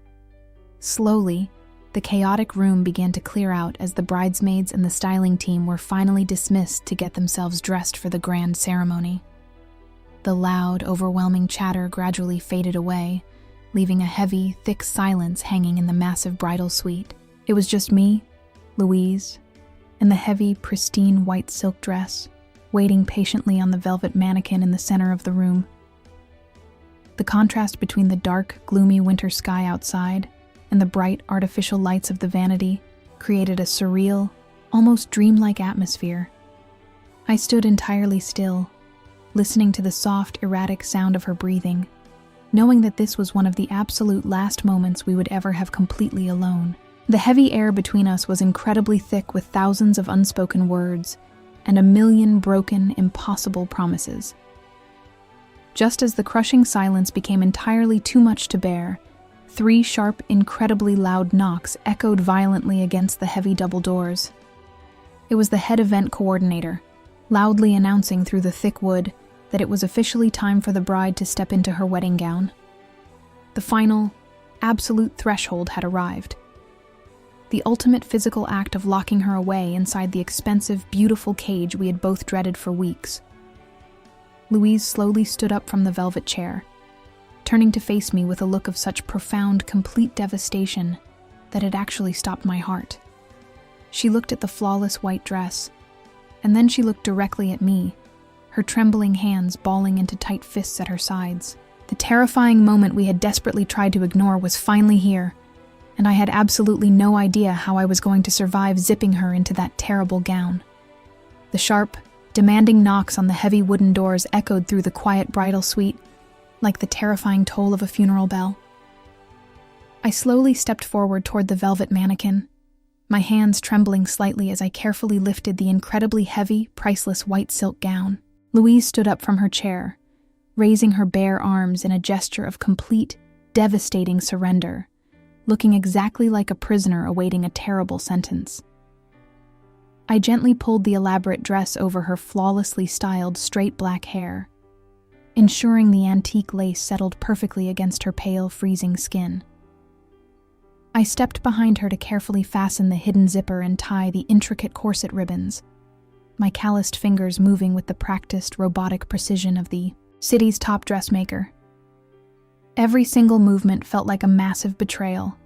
Slowly, the chaotic room began to clear out as the bridesmaids and the styling team were finally dismissed to get themselves dressed for the grand ceremony. The loud, overwhelming chatter gradually faded away, leaving a heavy, thick silence hanging in the massive bridal suite. It was just me, Louise, and the heavy, pristine white silk dress, waiting patiently on the velvet mannequin in the center of the room. The contrast between the dark, gloomy winter sky outside and the bright, artificial lights of the vanity created a surreal, almost dreamlike atmosphere. I stood entirely still, listening to the soft, erratic sound of her breathing, knowing that this was one of the absolute last moments we would ever have completely alone. The heavy air between us was incredibly thick with thousands of unspoken words and a million broken, impossible promises. Just as the crushing silence became entirely too much to bear, 3 sharp, incredibly loud knocks echoed violently against the heavy double doors. It was the head event coordinator, loudly announcing through the thick wood that it was officially time for the bride to step into her wedding gown. The final, absolute threshold had arrived. The ultimate physical act of locking her away inside the expensive, beautiful cage we had both dreaded for weeks. Louise slowly stood up from the velvet chair, turning to face me with a look of such profound, complete devastation that it actually stopped my heart. She looked at the flawless white dress, and then she looked directly at me, her trembling hands balling into tight fists at her sides. The terrifying moment we had desperately tried to ignore was finally here, and I had absolutely no idea how I was going to survive zipping her into that terrible gown. The sharp, demanding knocks on the heavy wooden doors echoed through the quiet bridal suite, like the terrifying toll of a funeral bell. I slowly stepped forward toward the velvet mannequin, my hands trembling slightly as I carefully lifted the incredibly heavy, priceless white silk gown. Louise stood up from her chair, raising her bare arms in a gesture of complete, devastating surrender, looking exactly like a prisoner awaiting a terrible sentence. I gently pulled the elaborate dress over her flawlessly styled straight black hair, ensuring the antique lace settled perfectly against her pale, freezing skin. I stepped behind her to carefully fasten the hidden zipper and tie the intricate corset ribbons, my calloused fingers moving with the practiced, robotic precision of the city's top dressmaker. Every single movement felt like a massive betrayal,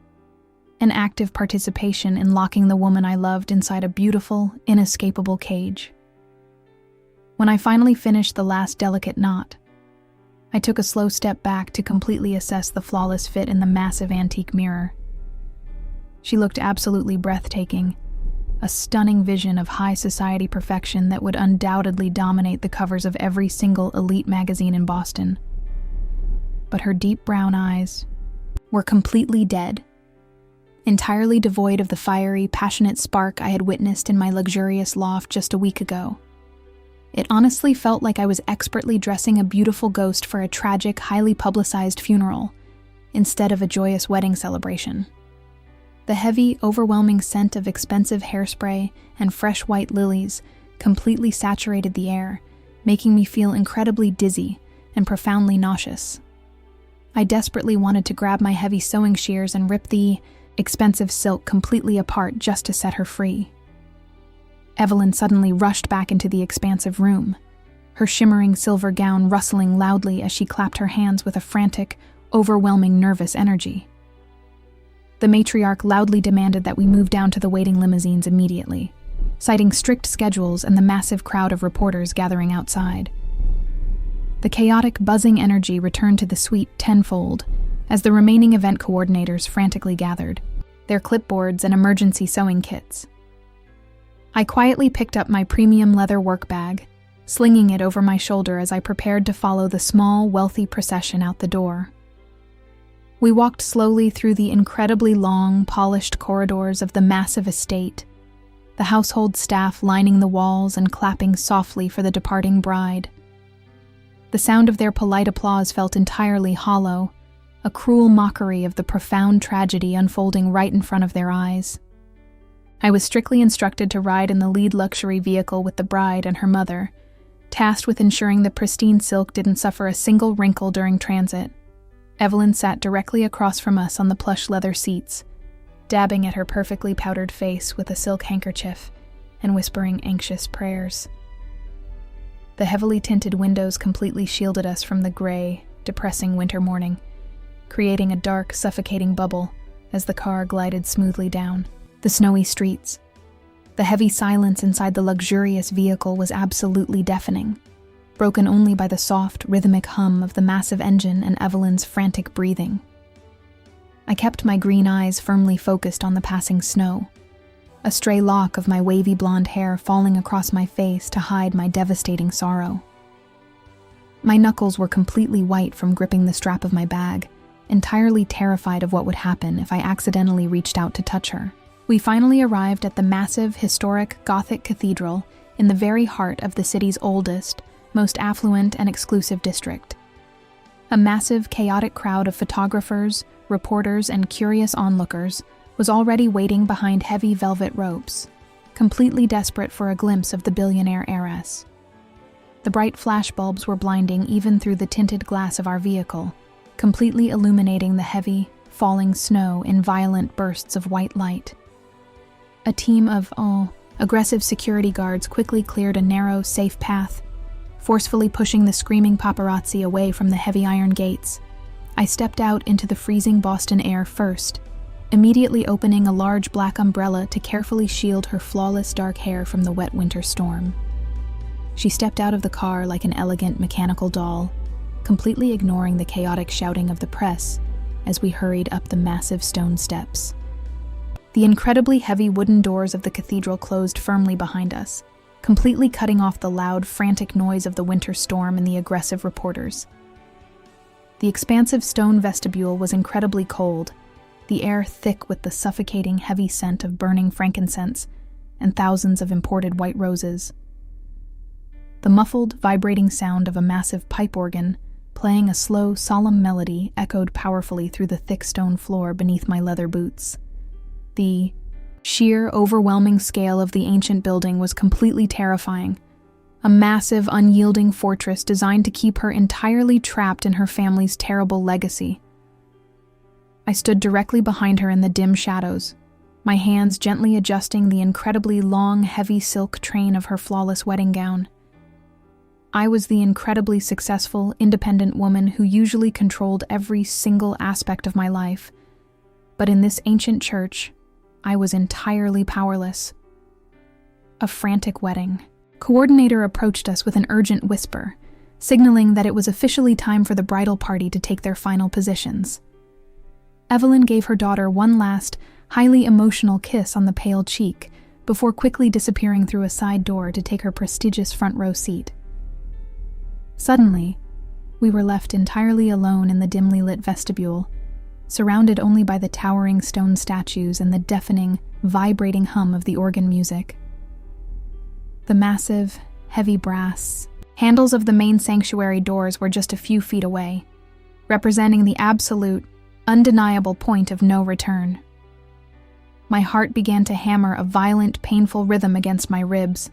an active participation in locking the woman I loved inside a beautiful, inescapable cage. When I finally finished the last delicate knot, I took a slow step back to completely assess the flawless fit in the massive antique mirror. She looked absolutely breathtaking, a stunning vision of high society perfection that would undoubtedly dominate the covers of every single elite magazine in Boston. But her deep brown eyes were completely dead, entirely devoid of the fiery, passionate spark I had witnessed in my luxurious loft just a week ago. It honestly felt like I was expertly dressing a beautiful ghost for a tragic, highly publicized funeral, instead of a joyous wedding celebration. The heavy, overwhelming scent of expensive hairspray and fresh white lilies completely saturated the air, making me feel incredibly dizzy and profoundly nauseous. I desperately wanted to grab my heavy sewing shears and rip the expensive silk completely apart just to set her free. Evelyn suddenly rushed back into the expansive room, her shimmering silver gown rustling loudly as she clapped her hands with a frantic, overwhelming nervous energy. The matriarch loudly demanded that we move down to the waiting limousines immediately, citing strict schedules and the massive crowd of reporters gathering outside. The chaotic, buzzing energy returned to the suite tenfold as the remaining event coordinators frantically gathered, their clipboards and emergency sewing kits. I quietly picked up my premium leather work bag, slinging it over my shoulder as I prepared to follow the small, wealthy procession out the door. We walked slowly through the incredibly long, polished corridors of the massive estate, the household staff lining the walls and clapping softly for the departing bride. The sound of their polite applause felt entirely hollow, a cruel mockery of the profound tragedy unfolding right in front of their eyes. I was strictly instructed to ride in the lead luxury vehicle with the bride and her mother, tasked with ensuring the pristine silk didn't suffer a single wrinkle during transit. Evelyn sat directly across from us on the plush leather seats, dabbing at her perfectly powdered face with a silk handkerchief and whispering anxious prayers. The heavily tinted windows completely shielded us from the gray, depressing winter morning, creating a dark, suffocating bubble as the car glided smoothly down the snowy streets. The heavy silence inside the luxurious vehicle was absolutely deafening, broken only by the soft, rhythmic hum of the massive engine and Evelyn's frantic breathing. I kept my green eyes firmly focused on the passing snow, a stray lock of my wavy blonde hair falling across my face to hide my devastating sorrow. My knuckles were completely white from gripping the strap of my bag, entirely terrified of what would happen if I accidentally reached out to touch her. We finally arrived at the massive, historic Gothic cathedral in the very heart of the city's oldest, most affluent and exclusive district. A massive, chaotic crowd of photographers, reporters, and curious onlookers was already waiting behind heavy velvet ropes, completely desperate for a glimpse of the billionaire heiress. The bright flashbulbs were blinding even through the tinted glass of our vehicle, completely illuminating the heavy, falling snow in violent bursts of white light. A team of, aggressive security guards quickly cleared a narrow, safe path, forcefully pushing the screaming paparazzi away from the heavy iron gates. I stepped out into the freezing Boston air first, immediately opening a large black umbrella to carefully shield her flawless dark hair from the wet winter storm. She stepped out of the car like an elegant mechanical doll, completely ignoring the chaotic shouting of the press as we hurried up the massive stone steps. The incredibly heavy wooden doors of the cathedral closed firmly behind us, completely cutting off the loud, frantic noise of the winter storm and the aggressive reporters. The expansive stone vestibule was incredibly cold, the air thick with the suffocating, heavy scent of burning frankincense and thousands of imported white roses. The muffled, vibrating sound of a massive pipe organ, playing a slow, solemn melody, echoed powerfully through the thick stone floor beneath my leather boots. The sheer, overwhelming scale of the ancient building was completely terrifying. A massive, unyielding fortress designed to keep her entirely trapped in her family's terrible legacy. I stood directly behind her in the dim shadows, my hands gently adjusting the incredibly long, heavy silk train of her flawless wedding gown. I was the incredibly successful, independent woman who usually controlled every single aspect of my life, but in this ancient church, I was entirely powerless. A frantic wedding. Coordinator approached us with an urgent whisper, signaling that it was officially time for the bridal party to take their final positions. Evelyn gave her daughter one last, highly emotional kiss on the pale cheek before quickly disappearing through a side door to take her prestigious front row seat. Suddenly, we were left entirely alone in the dimly lit vestibule, surrounded only by the towering stone statues and the deafening, vibrating hum of the organ music. The massive, heavy brass handles of the main sanctuary doors were just a few feet away, representing the absolute, undeniable point of no return. My heart began to hammer a violent, painful rhythm against my ribs,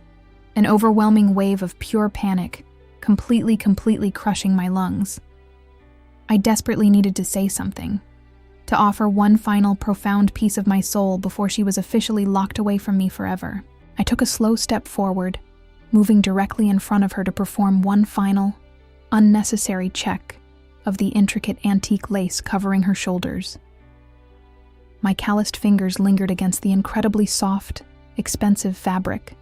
an overwhelming wave of pure panic, completely crushing my lungs. I desperately needed to say something, to offer one final profound piece of my soul before she was officially locked away from me forever. I took a slow step forward, moving directly in front of her to perform one final, unnecessary check of the intricate antique lace covering her shoulders. My calloused fingers lingered against the incredibly soft, expensive fabric,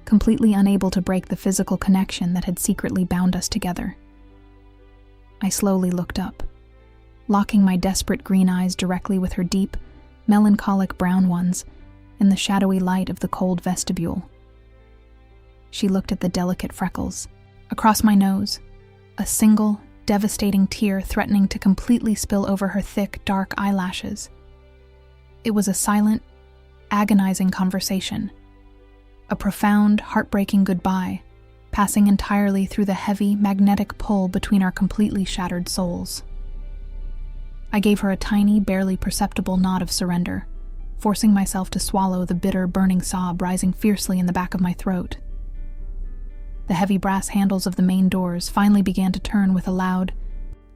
completely unable to break the physical connection that had secretly bound us together. I slowly looked up, locking my desperate green eyes directly with her deep, melancholic brown ones in the shadowy light of the cold vestibule. She looked at the delicate freckles across my nose, a single, devastating tear threatening to completely spill over her thick, dark eyelashes. It was a silent, agonizing conversation, a profound, heartbreaking goodbye, passing entirely through the heavy, magnetic pull between our completely shattered souls. I gave her a tiny, barely perceptible nod of surrender, forcing myself to swallow the bitter, burning sob rising fiercely in the back of my throat. The heavy brass handles of the main doors finally began to turn with a loud,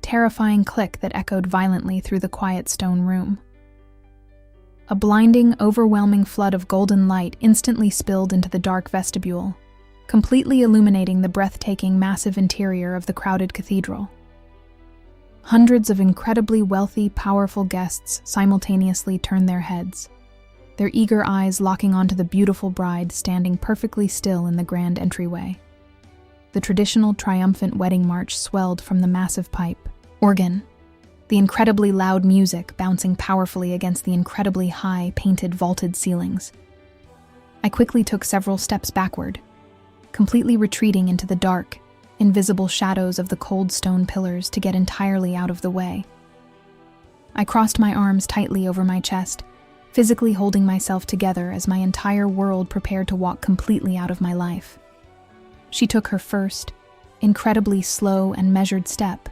terrifying click that echoed violently through the quiet stone room. A blinding, overwhelming flood of golden light instantly spilled into the dark vestibule, completely illuminating the breathtaking, massive interior of the crowded cathedral. Hundreds of incredibly wealthy, powerful guests simultaneously turned their heads, their eager eyes locking onto the beautiful bride standing perfectly still in the grand entryway. The traditional triumphant wedding march swelled from the massive pipe organ, the incredibly loud music bouncing powerfully against the incredibly high, painted, vaulted ceilings. I quickly took several steps backward, completely retreating into the dark, invisible shadows of the cold stone pillars to get entirely out of the way. I crossed my arms tightly over my chest, physically holding myself together as my entire world prepared to walk completely out of my life. She took her first, incredibly slow and measured step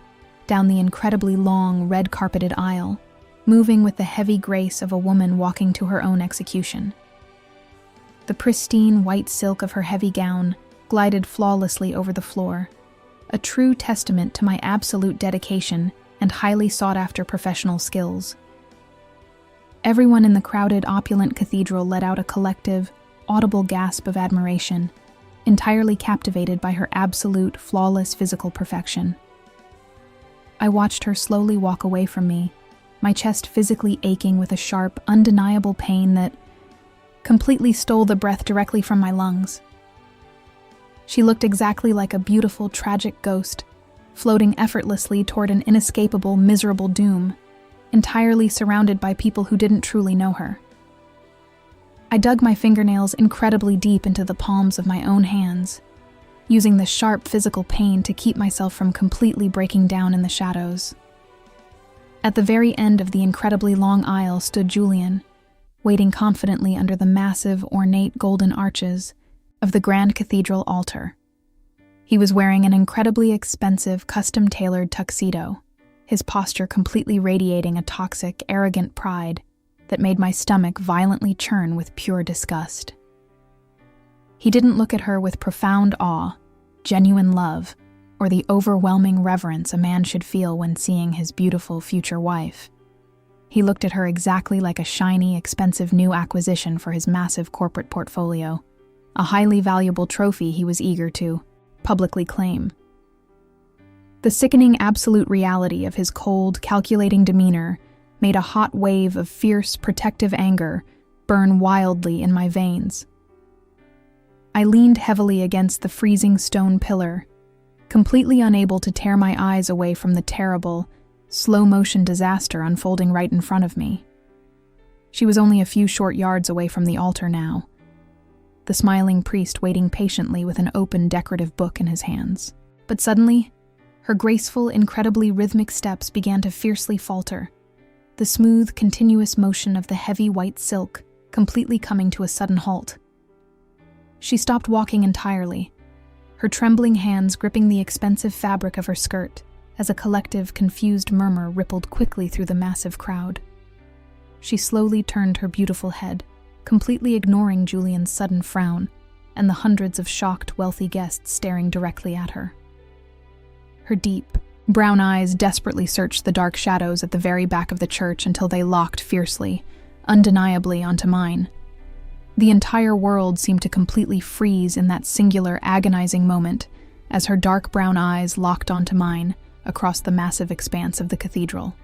down the incredibly long, red-carpeted aisle, moving with the heavy grace of a woman walking to her own execution. The pristine white silk of her heavy gown glided flawlessly over the floor, a true testament to my absolute dedication and highly sought-after professional skills. Everyone in the crowded, opulent cathedral let out a collective, audible gasp of admiration, entirely captivated by her absolute, flawless physical perfection. I watched her slowly walk away from me, my chest physically aching with a sharp, undeniable pain that completely stole the breath directly from my lungs. She looked exactly like a beautiful, tragic ghost, floating effortlessly toward an inescapable, miserable doom, entirely surrounded by people who didn't truly know her. I dug my fingernails incredibly deep into the palms of my own hands, using the sharp physical pain to keep myself from completely breaking down in the shadows. At the very end of the incredibly long aisle stood Julian, waiting confidently under the massive, ornate golden arches of the grand cathedral altar. He was wearing an incredibly expensive, custom-tailored tuxedo, his posture completely radiating a toxic, arrogant pride that made my stomach violently churn with pure disgust. He didn't look at her with profound awe, genuine love, or the overwhelming reverence a man should feel when seeing his beautiful future wife. He looked at her exactly like a shiny, expensive new acquisition for his massive corporate portfolio, a highly valuable trophy he was eager to publicly claim. The sickening absolute reality of his cold, calculating demeanor made a hot wave of fierce, protective anger burn wildly in my veins. I leaned heavily against the freezing stone pillar, completely unable to tear my eyes away from the terrible, slow-motion disaster unfolding right in front of me. She was only a few short yards away from the altar now, the smiling priest waiting patiently with an open decorative book in his hands. But suddenly, her graceful, incredibly rhythmic steps began to fiercely falter, the smooth, continuous motion of the heavy white silk completely coming to a sudden halt. She stopped walking entirely, her trembling hands gripping the expensive fabric of her skirt as a collective, confused murmur rippled quickly through the massive crowd. She slowly turned her beautiful head, completely ignoring Julian's sudden frown and the hundreds of shocked, wealthy guests staring directly at her. Her deep, brown eyes desperately searched the dark shadows at the very back of the church until they locked fiercely, undeniably onto mine. The entire world seemed to completely freeze in that singular, agonizing moment as her dark brown eyes locked onto mine across the massive expanse of the cathedral.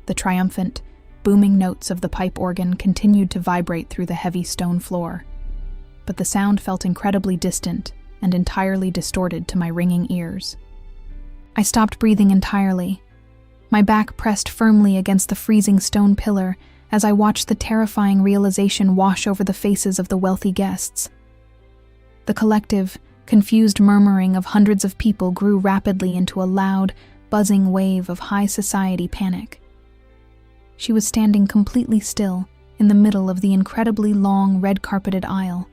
The triumphant, booming notes of the pipe organ continued to vibrate through the heavy stone floor, but the sound felt incredibly distant and entirely distorted to my ringing ears. I stopped breathing entirely, my back pressed firmly against the freezing stone pillar as I watched the terrifying realization wash over the faces of the wealthy guests. The collective, confused murmuring of hundreds of people grew rapidly into a loud, buzzing wave of high society panic. She was standing completely still in the middle of the incredibly long, red-carpeted aisle,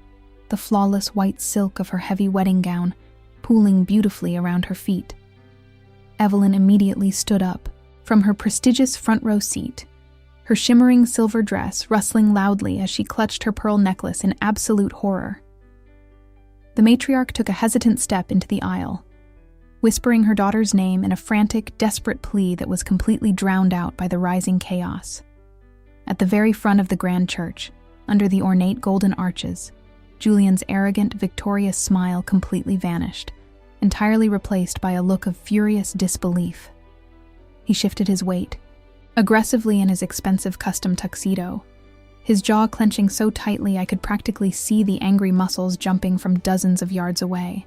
the flawless white silk of her heavy wedding gown pooling beautifully around her feet. Evelyn immediately stood up from her prestigious front-row seat, her shimmering silver dress rustling loudly as she clutched her pearl necklace in absolute horror. The matriarch took a hesitant step into the aisle, whispering her daughter's name in a frantic, desperate plea that was completely drowned out by the rising chaos. At the very front of the grand church, under the ornate golden arches, Julian's arrogant, victorious smile completely vanished, entirely replaced by a look of furious disbelief. He shifted his weight, aggressively in his expensive custom tuxedo, his jaw clenching so tightly I could practically see the angry muscles jumping from dozens of yards away.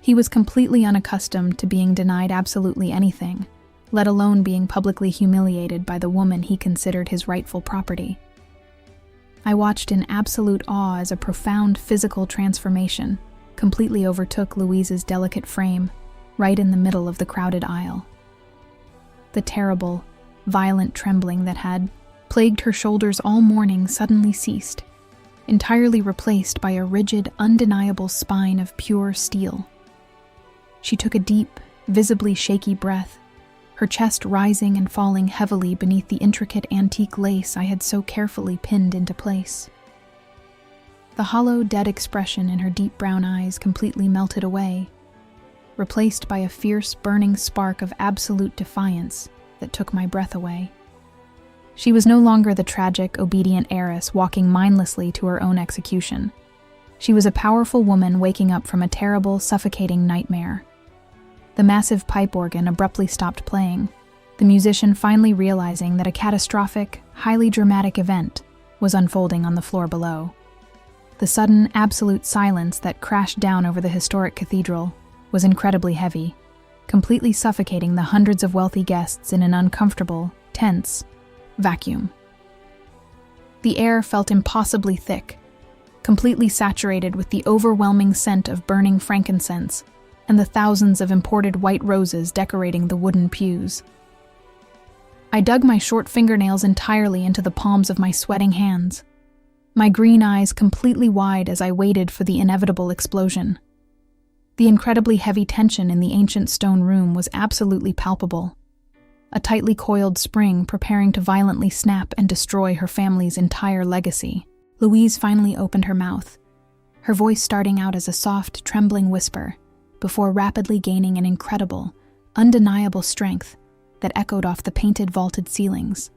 He was completely unaccustomed to being denied absolutely anything, let alone being publicly humiliated by the woman he considered his rightful property. I watched in absolute awe as a profound physical transformation completely overtook Louise's delicate frame, right in the middle of the crowded aisle. The terrible, violent trembling that had plagued her shoulders all morning suddenly ceased, entirely replaced by a rigid, undeniable spine of pure steel. She took a deep, visibly shaky breath, her chest rising and falling heavily beneath the intricate antique lace I had so carefully pinned into place. The hollow, dead expression in her deep brown eyes completely melted away, replaced by a fierce, burning spark of absolute defiance that took my breath away. She was no longer the tragic, obedient heiress walking mindlessly to her own execution. She was a powerful woman waking up from a terrible, suffocating nightmare. The massive pipe organ abruptly stopped playing, the musician finally realizing that a catastrophic, highly dramatic event was unfolding on the floor below. The sudden, absolute silence that crashed down over the historic cathedral was incredibly heavy, completely suffocating the hundreds of wealthy guests in an uncomfortable, tense vacuum. The air felt impossibly thick, completely saturated with the overwhelming scent of burning frankincense and the thousands of imported white roses decorating the wooden pews. I dug my short fingernails entirely into the palms of my sweating hands, my green eyes completely wide as I waited for the inevitable explosion. The incredibly heavy tension in the ancient stone room was absolutely palpable, a tightly coiled spring preparing to violently snap and destroy her family's entire legacy. Louise finally opened her mouth, her voice starting out as a soft, trembling whisper, before rapidly gaining an incredible, undeniable strength that echoed off the painted vaulted ceilings.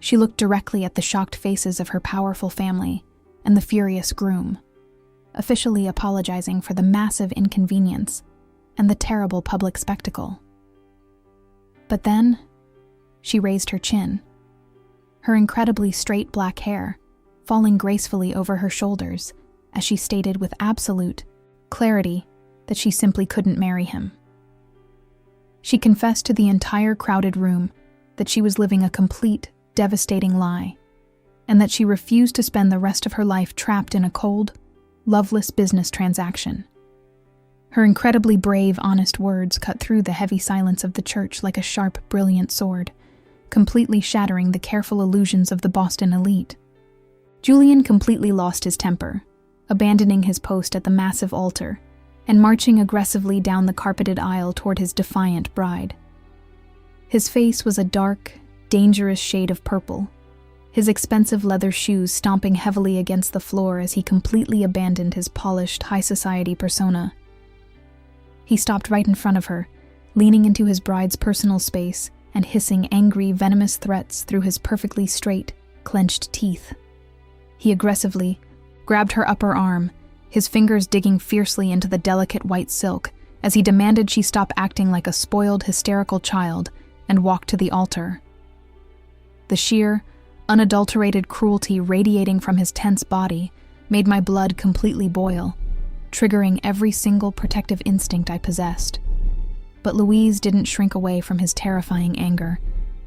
She looked directly at the shocked faces of her powerful family and the furious groom, officially apologizing for the massive inconvenience and the terrible public spectacle. But then, she raised her chin, her incredibly straight black hair falling gracefully over her shoulders as she stated with absolute clarity that she simply couldn't marry him. She confessed to the entire crowded room that she was living a complete, devastating lie, and that she refused to spend the rest of her life trapped in a cold, loveless business transaction. Her incredibly brave, honest words cut through the heavy silence of the church like a sharp, brilliant sword, completely shattering the careful illusions of the Boston elite. Julian completely lost his temper, abandoning his post at the massive altar and marching aggressively down the carpeted aisle toward his defiant bride. His face was a dark, dangerous shade of purple, his expensive leather shoes stomping heavily against the floor as he completely abandoned his polished, high-society persona. He stopped right in front of her, leaning into his bride's personal space and hissing angry, venomous threats through his perfectly straight, clenched teeth. He aggressively grabbed her upper arm, his fingers digging fiercely into the delicate white silk as he demanded she stop acting like a spoiled, hysterical child and walk to the altar. The sheer, unadulterated cruelty radiating from his tense body made my blood completely boil, triggering every single protective instinct I possessed. But Louise didn't shrink away from his terrifying anger,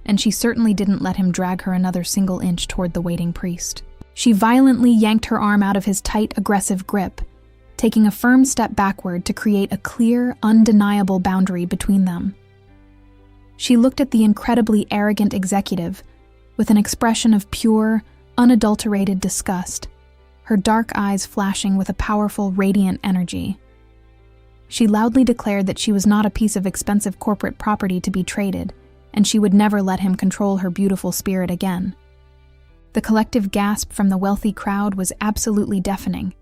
and she certainly didn't let him drag her another single inch toward the waiting priest. She violently yanked her arm out of his tight, aggressive grip, taking a firm step backward to create a clear, undeniable boundary between them. She looked at the incredibly arrogant executive with an expression of pure, unadulterated disgust, her dark eyes flashing with a powerful, radiant energy. She loudly declared that she was not a piece of expensive corporate property to be traded, and she would never let him control her beautiful spirit again. The collective gasp from the wealthy crowd was absolutely deafening,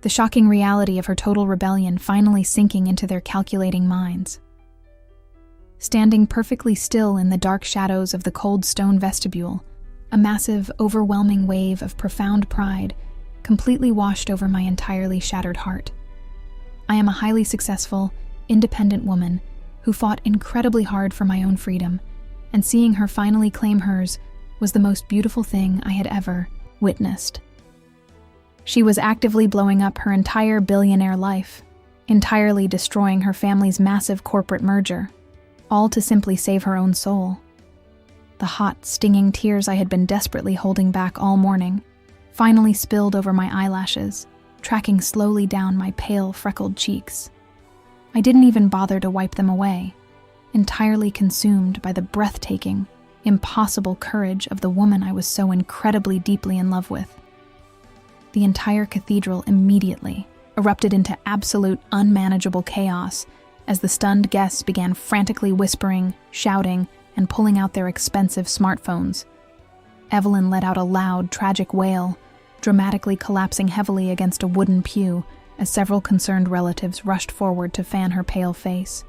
the shocking reality of her total rebellion finally sinking into their calculating minds. Standing perfectly still in the dark shadows of the cold stone vestibule, a massive, overwhelming wave of profound pride completely washed over my entirely shattered heart. I am a highly successful, independent woman who fought incredibly hard for my own freedom, and seeing her finally claim hers was the most beautiful thing I had ever witnessed. She was actively blowing up her entire billionaire life, entirely destroying her family's massive corporate merger, all to simply save her own soul. The hot, stinging tears I had been desperately holding back all morning finally spilled over my eyelashes, tracking slowly down my pale, freckled cheeks. I didn't even bother to wipe them away, entirely consumed by the breathtaking, impossible courage of the woman I was so incredibly deeply in love with. The entire cathedral immediately erupted into absolute, unmanageable chaos as the stunned guests began frantically whispering, shouting, and pulling out their expensive smartphones. Evelyn let out a loud, tragic wail, dramatically collapsing heavily against a wooden pew as several concerned relatives rushed forward to fan her pale face.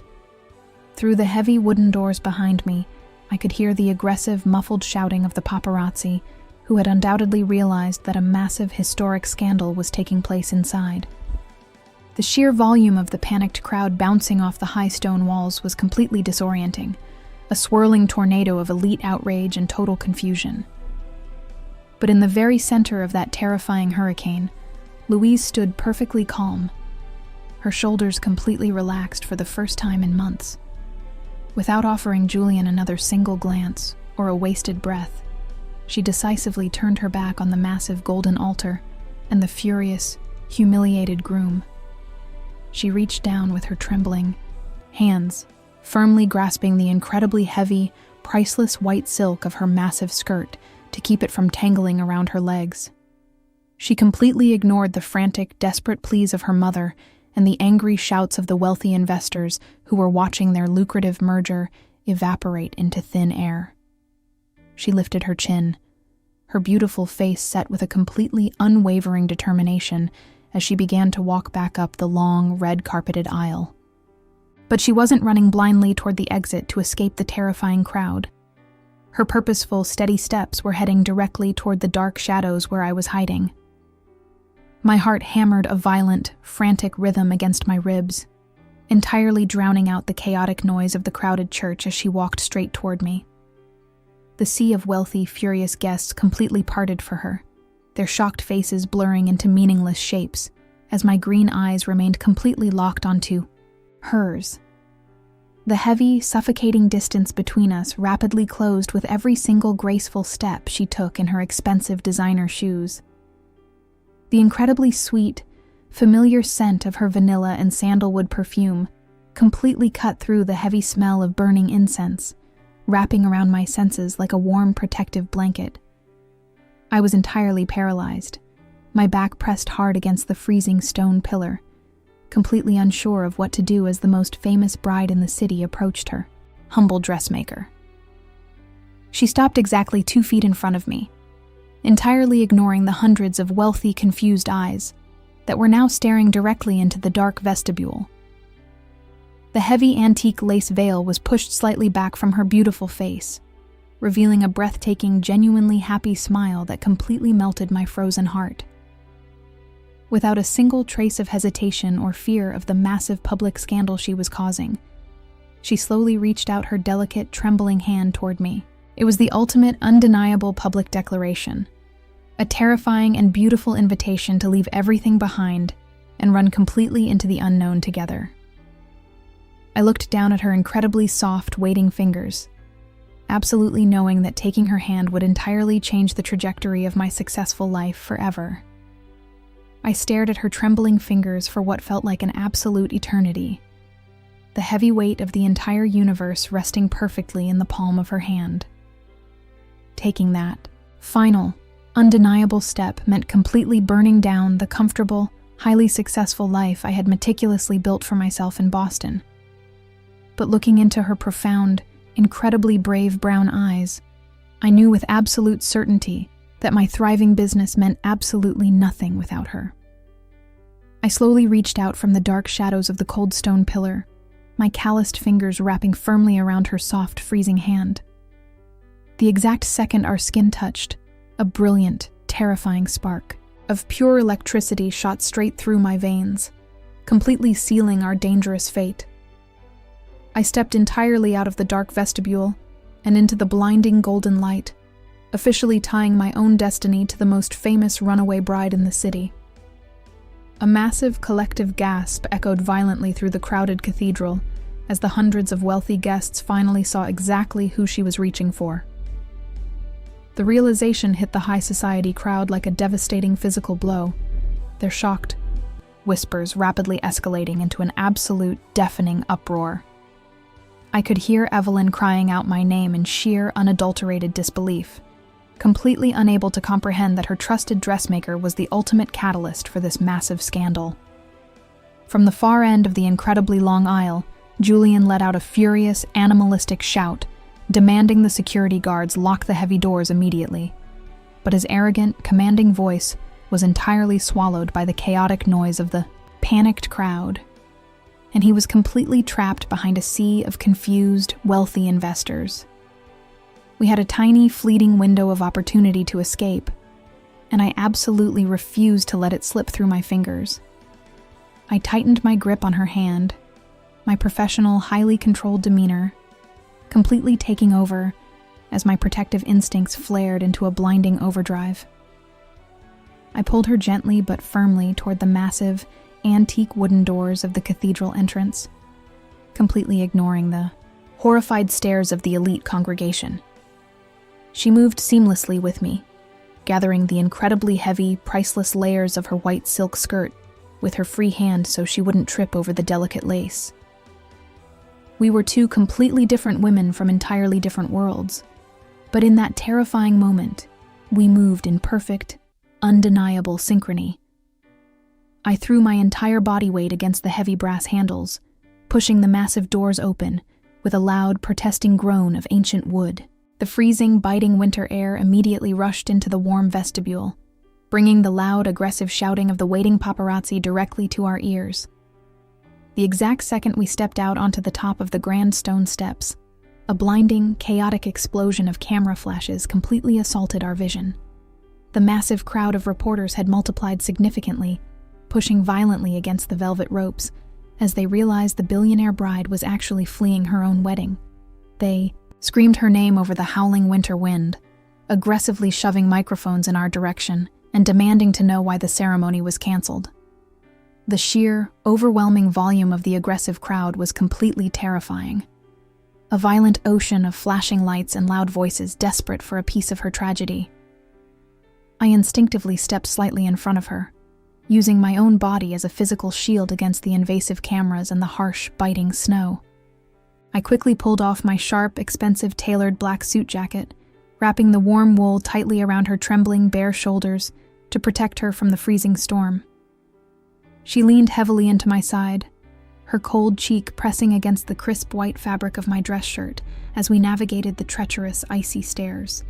Through the heavy wooden doors behind me, I could hear the aggressive, muffled shouting of the paparazzi, who had undoubtedly realized that a massive, historic scandal was taking place inside. The sheer volume of the panicked crowd bouncing off the high stone walls was completely disorienting, a swirling tornado of elite outrage and total confusion. But in the very center of that terrifying hurricane, Louise stood perfectly calm, her shoulders completely relaxed for the first time in months. Without offering Julian another single glance or a wasted breath, She decisively turned her back on the massive golden altar and the furious, humiliated groom. She reached down with her trembling hands, firmly grasping the incredibly heavy, priceless white silk of her massive skirt to keep it from tangling around her legs. She completely ignored the frantic, desperate pleas of her mother and the angry shouts of the wealthy investors who were watching their lucrative merger evaporate into thin air. She lifted her chin, her beautiful face set with a completely unwavering determination as she began to walk back up the long, red-carpeted aisle. But she wasn't running blindly toward the exit to escape the terrifying crowd. Her purposeful, steady steps were heading directly toward the dark shadows where I was hiding. My heart hammered a violent, frantic rhythm against my ribs, entirely drowning out the chaotic noise of the crowded church as she walked straight toward me. The sea of wealthy, furious guests completely parted for her, their shocked faces blurring into meaningless shapes as my green eyes remained completely locked onto hers. The heavy, suffocating distance between us rapidly closed with every single graceful step she took in her expensive designer shoes. The incredibly sweet, familiar scent of her vanilla and sandalwood perfume completely cut through the heavy smell of burning incense, wrapping around my senses like a warm, protective blanket. I was entirely paralyzed, my back pressed hard against the freezing stone pillar, completely unsure of what to do as the most famous bride in the city approached her, humble dressmaker. She stopped exactly 2 feet in front of me, entirely ignoring the hundreds of wealthy, confused eyes that were now staring directly into the dark vestibule. The heavy antique lace veil was pushed slightly back from her beautiful face, revealing a breathtaking, genuinely happy smile that completely melted my frozen heart. Without a single trace of hesitation or fear of the massive public scandal she was causing, she slowly reached out her delicate, trembling hand toward me. It was the ultimate, undeniable public declaration, a terrifying and beautiful invitation to leave everything behind and run completely into the unknown together. I looked down at her incredibly soft, waiting fingers, absolutely knowing that taking her hand would entirely change the trajectory of my successful life forever. I stared at her trembling fingers for what felt like an absolute eternity, the heavy weight of the entire universe resting perfectly in the palm of her hand. Taking that final, undeniable step meant completely burning down the comfortable, highly successful life I had meticulously built for myself in Boston. But looking into her profound, incredibly brave brown eyes, I knew with absolute certainty that my thriving business meant absolutely nothing without her. I slowly reached out from the dark shadows of the cold stone pillar, my calloused fingers wrapping firmly around her soft, freezing hand. The exact second our skin touched, a brilliant, terrifying spark of pure electricity shot straight through my veins, completely sealing our dangerous fate. I stepped entirely out of the dark vestibule and into the blinding golden light, officially tying my own destiny to the most famous runaway bride in the city. A massive collective gasp echoed violently through the crowded cathedral as the hundreds of wealthy guests finally saw exactly who she was reaching for. The realization hit the high society crowd like a devastating physical blow, their shocked whispers rapidly escalating into an absolute, deafening uproar. I could hear Evelyn crying out my name in sheer, unadulterated disbelief, completely unable to comprehend that her trusted dressmaker was the ultimate catalyst for this massive scandal. From the far end of the incredibly long aisle, Julian let out a furious, animalistic shout, demanding the security guards lock the heavy doors immediately. But his arrogant, commanding voice was entirely swallowed by the chaotic noise of the panicked crowd, and he was completely trapped behind a sea of confused, wealthy investors. We had a tiny, fleeting window of opportunity to escape, and I absolutely refused to let it slip through my fingers. I tightened my grip on her hand, my professional, highly controlled demeanor completely taking over as my protective instincts flared into a blinding overdrive. I pulled her gently but firmly toward the massive, antique wooden doors of the cathedral entrance, completely ignoring the horrified stares of the elite congregation. She moved seamlessly with me, gathering the incredibly heavy, priceless layers of her white silk skirt with her free hand so she wouldn't trip over the delicate lace. We were two completely different women from entirely different worlds, but in that terrifying moment, we moved in perfect, undeniable synchrony. I threw my entire body weight against the heavy brass handles, pushing the massive doors open with a loud, protesting groan of ancient wood. The freezing, biting winter air immediately rushed into the warm vestibule, bringing the loud, aggressive shouting of the waiting paparazzi directly to our ears. The exact second we stepped out onto the top of the grand stone steps, a blinding, chaotic explosion of camera flashes completely assaulted our vision. The massive crowd of reporters had multiplied significantly, pushing violently against the velvet ropes as they realized the billionaire bride was actually fleeing her own wedding. They screamed her name over the howling winter wind, aggressively shoving microphones in our direction and demanding to know why the ceremony was canceled. The sheer, overwhelming volume of the aggressive crowd was completely terrifying. A violent ocean of flashing lights and loud voices desperate for a piece of her tragedy. I instinctively stepped slightly in front of her, using my own body as a physical shield against the invasive cameras and the harsh, biting snow. I quickly pulled off my sharp, expensive, tailored black suit jacket, wrapping the warm wool tightly around her trembling, bare shoulders to protect her from the freezing storm. She leaned heavily into my side, her cold cheek pressing against the crisp white fabric of my dress shirt as we navigated the treacherous, icy stairs.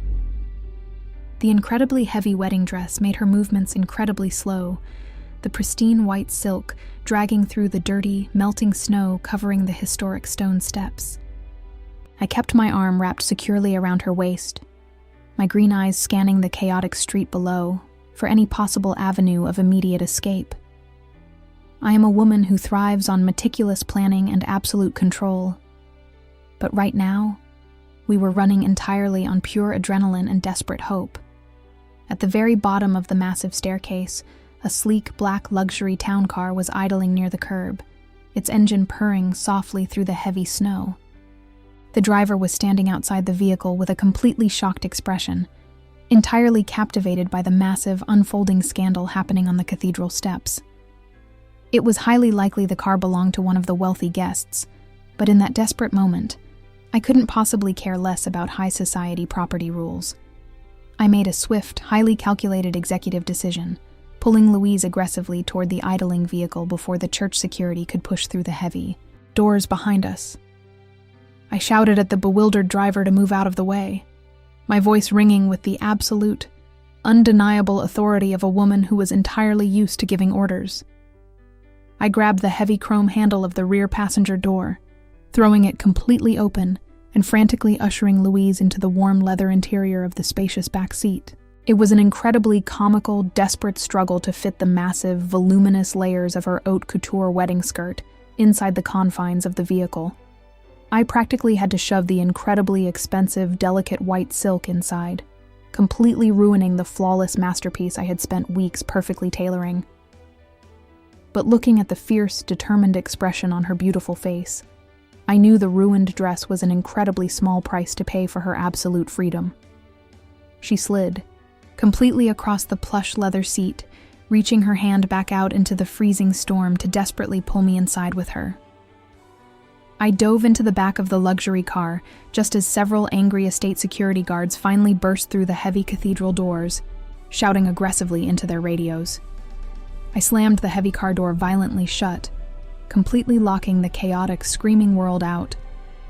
The incredibly heavy wedding dress made her movements incredibly slow, the pristine white silk dragging through the dirty, melting snow covering the historic stone steps. I kept my arm wrapped securely around her waist, my green eyes scanning the chaotic street below for any possible avenue of immediate escape. I am a woman who thrives on meticulous planning and absolute control. But right now, we were running entirely on pure adrenaline and desperate hope. At the very bottom of the massive staircase, a sleek black luxury town car was idling near the curb, its engine purring softly through the heavy snow. The driver was standing outside the vehicle with a completely shocked expression, entirely captivated by the massive, unfolding scandal happening on the cathedral steps. It was highly likely the car belonged to one of the wealthy guests, but in that desperate moment, I couldn't possibly care less about high society property rules. I made a swift, highly calculated executive decision, pulling Louise aggressively toward the idling vehicle before the church security could push through the heavy doors behind us. I shouted at the bewildered driver to move out of the way, my voice ringing with the absolute, undeniable authority of a woman who was entirely used to giving orders. I grabbed the heavy chrome handle of the rear passenger door, throwing it completely open and frantically ushering Louise into the warm leather interior of the spacious back seat. It was an incredibly comical, desperate struggle to fit the massive, voluminous layers of her haute couture wedding skirt inside the confines of the vehicle. I practically had to shove the incredibly expensive, delicate white silk inside, completely ruining the flawless masterpiece I had spent weeks perfectly tailoring. But looking at the fierce, determined expression on her beautiful face, I knew the ruined dress was an incredibly small price to pay for her absolute freedom. She slid, completely across the plush leather seat, reaching her hand back out into the freezing storm to desperately pull me inside with her. I dove into the back of the luxury car just as several angry estate security guards finally burst through the heavy cathedral doors, shouting aggressively into their radios. I slammed the heavy car door violently shut, completely locking the chaotic, screaming world out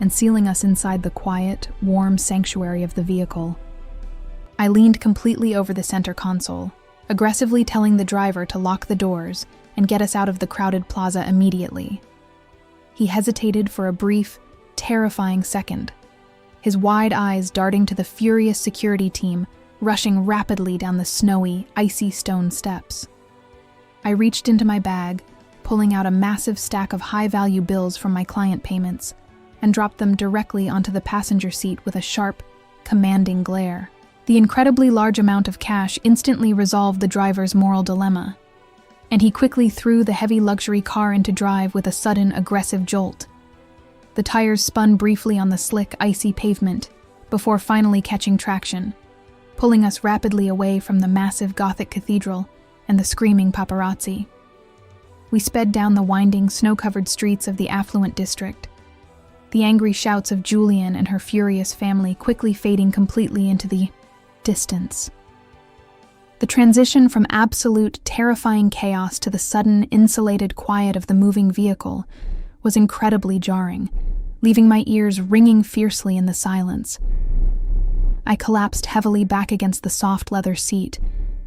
and sealing us inside the quiet, warm sanctuary of the vehicle. I leaned completely over the center console, aggressively telling the driver to lock the doors and get us out of the crowded plaza immediately. He hesitated for a brief, terrifying second, his wide eyes darting to the furious security team rushing rapidly down the snowy, icy stone steps. I reached into my bag, pulling out a massive stack of high-value bills from my client payments, and dropped them directly onto the passenger seat with a sharp, commanding glare. The incredibly large amount of cash instantly resolved the driver's moral dilemma, and he quickly threw the heavy luxury car into drive with a sudden, aggressive jolt. The tires spun briefly on the slick, icy pavement, before finally catching traction, pulling us rapidly away from the massive Gothic cathedral and the screaming paparazzi. We sped down the winding, snow-covered streets of the affluent district, the angry shouts of Julian and her furious family quickly fading completely into the distance. The transition from absolute, terrifying chaos to the sudden, insulated quiet of the moving vehicle was incredibly jarring, leaving my ears ringing fiercely in the silence. I collapsed heavily back against the soft leather seat,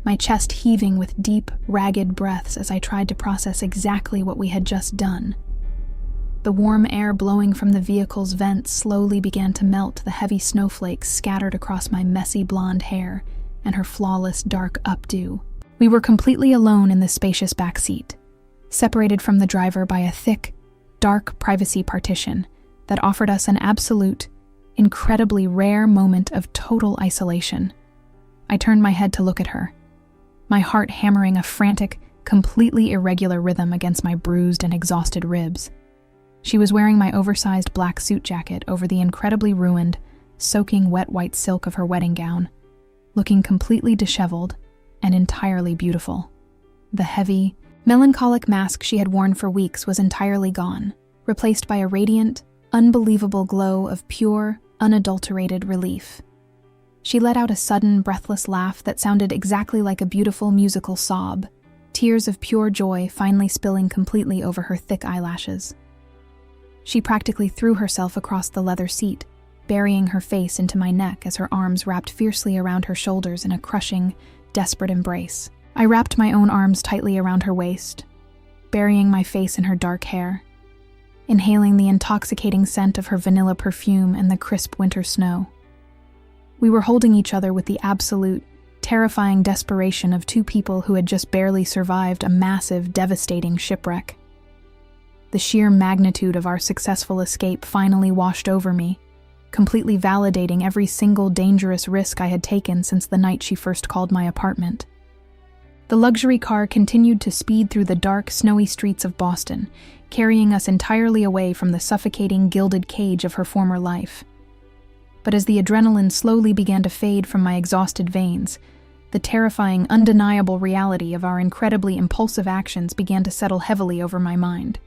my chest heaving with deep, ragged breaths as I tried to process exactly what we had just done. The warm air blowing from the vehicle's vents slowly began to melt the heavy snowflakes scattered across my messy blonde hair and her flawless dark updo. We were completely alone in the spacious back seat, separated from the driver by a thick, dark privacy partition that offered us an absolute, incredibly rare moment of total isolation. I turned my head to look at her, my heart hammering a frantic, completely irregular rhythm against my bruised and exhausted ribs. She was wearing my oversized black suit jacket over the incredibly ruined, soaking wet white silk of her wedding gown, looking completely disheveled and entirely beautiful. The heavy, melancholic mask she had worn for weeks was entirely gone, replaced by a radiant, unbelievable glow of pure, unadulterated relief. She let out a sudden, breathless laugh that sounded exactly like a beautiful musical sob, tears of pure joy finally spilling completely over her thick eyelashes. She practically threw herself across the leather seat, burying her face into my neck as her arms wrapped fiercely around her shoulders in a crushing, desperate embrace. I wrapped my own arms tightly around her waist, burying my face in her dark hair, inhaling the intoxicating scent of her vanilla perfume and the crisp winter snow. We were holding each other with the absolute, terrifying desperation of two people who had just barely survived a massive, devastating shipwreck. The sheer magnitude of our successful escape finally washed over me, completely validating every single dangerous risk I had taken since the night she first called my apartment. The luxury car continued to speed through the dark, snowy streets of Boston, carrying us entirely away from the suffocating, gilded cage of her former life. But as the adrenaline slowly began to fade from my exhausted veins, the terrifying, undeniable reality of our incredibly impulsive actions began to settle heavily over my mind.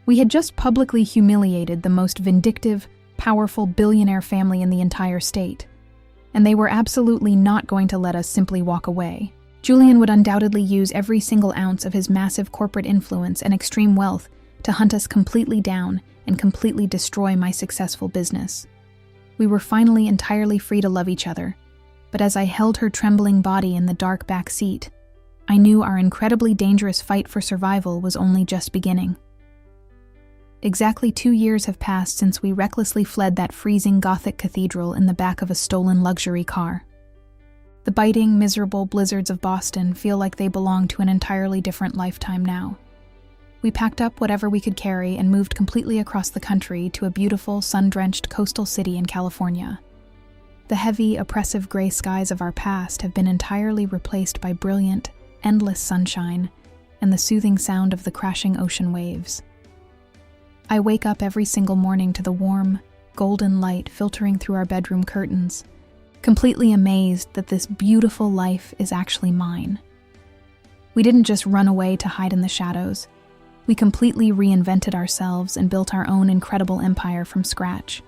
We had just publicly humiliated the most vindictive, powerful billionaire family in the entire state, and they were absolutely not going to let us simply walk away. Julian would undoubtedly use every single ounce of his massive corporate influence and extreme wealth to hunt us completely down and completely destroy my successful business. We were finally entirely free to love each other, but as I held her trembling body in the dark back seat, I knew our incredibly dangerous fight for survival was only just beginning. Exactly 2 years have passed since we recklessly fled that freezing Gothic cathedral in the back of a stolen luxury car. The biting, miserable blizzards of Boston feel like they belong to an entirely different lifetime now. We packed up whatever we could carry and moved completely across the country to a beautiful, sun-drenched coastal city in California. The heavy, oppressive gray skies of our past have been entirely replaced by brilliant, endless sunshine and the soothing sound of the crashing ocean waves. I wake up every single morning to the warm, golden light filtering through our bedroom curtains, completely amazed that this beautiful life is actually mine. We didn't just run away to hide in the shadows. We completely reinvented ourselves and built our own incredible empire from scratch.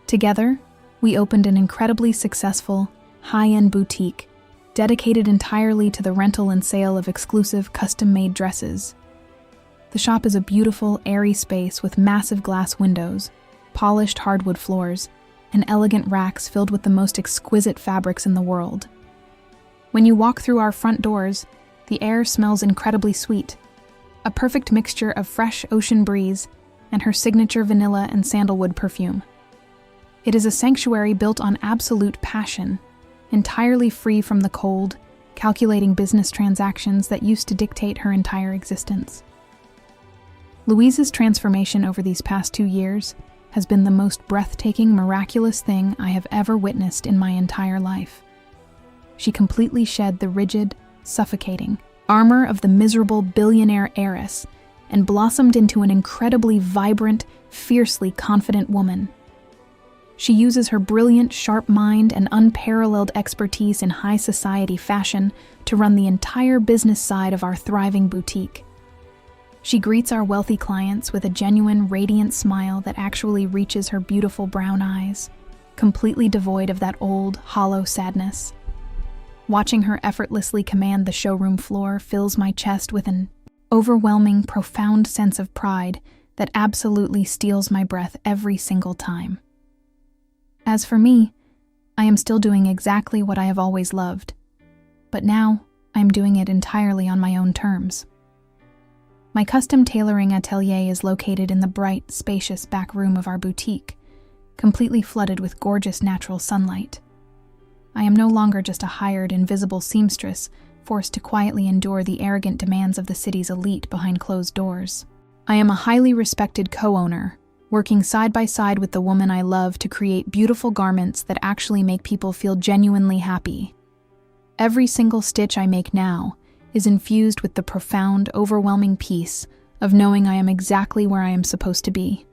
Together, we opened an incredibly successful, high-end boutique dedicated entirely to the rental and sale of exclusive custom-made dresses. The shop is a beautiful, airy space with massive glass windows, polished hardwood floors, and elegant racks filled with the most exquisite fabrics in the world. When you walk through our front doors, the air smells incredibly sweet, a perfect mixture of fresh ocean breeze and her signature vanilla and sandalwood perfume. It is a sanctuary built on absolute passion, entirely free from the cold, calculating business transactions that used to dictate her entire existence. Louise's transformation over these past 2 years has been the most breathtaking, miraculous thing I have ever witnessed in my entire life. She completely shed the rigid, suffocating armor of the miserable billionaire heiress and blossomed into an incredibly vibrant, fiercely confident woman. She uses her brilliant, sharp mind and unparalleled expertise in high society fashion to run the entire business side of our thriving boutique. She greets our wealthy clients with a genuine, radiant smile that actually reaches her beautiful brown eyes, completely devoid of that old, hollow sadness. Watching her effortlessly command the showroom floor fills my chest with an overwhelming, profound sense of pride that absolutely steals my breath every single time. As for me, I am still doing exactly what I have always loved, but now I am doing it entirely on my own terms. My custom tailoring atelier is located in the bright, spacious back room of our boutique, completely flooded with gorgeous natural sunlight. I am no longer just a hired, invisible seamstress forced to quietly endure the arrogant demands of the city's elite behind closed doors. I am a highly respected co-owner, working side by side with the woman I love to create beautiful garments that actually make people feel genuinely happy. Every single stitch I make now is infused with the profound, overwhelming peace of knowing I am exactly where I am supposed to be.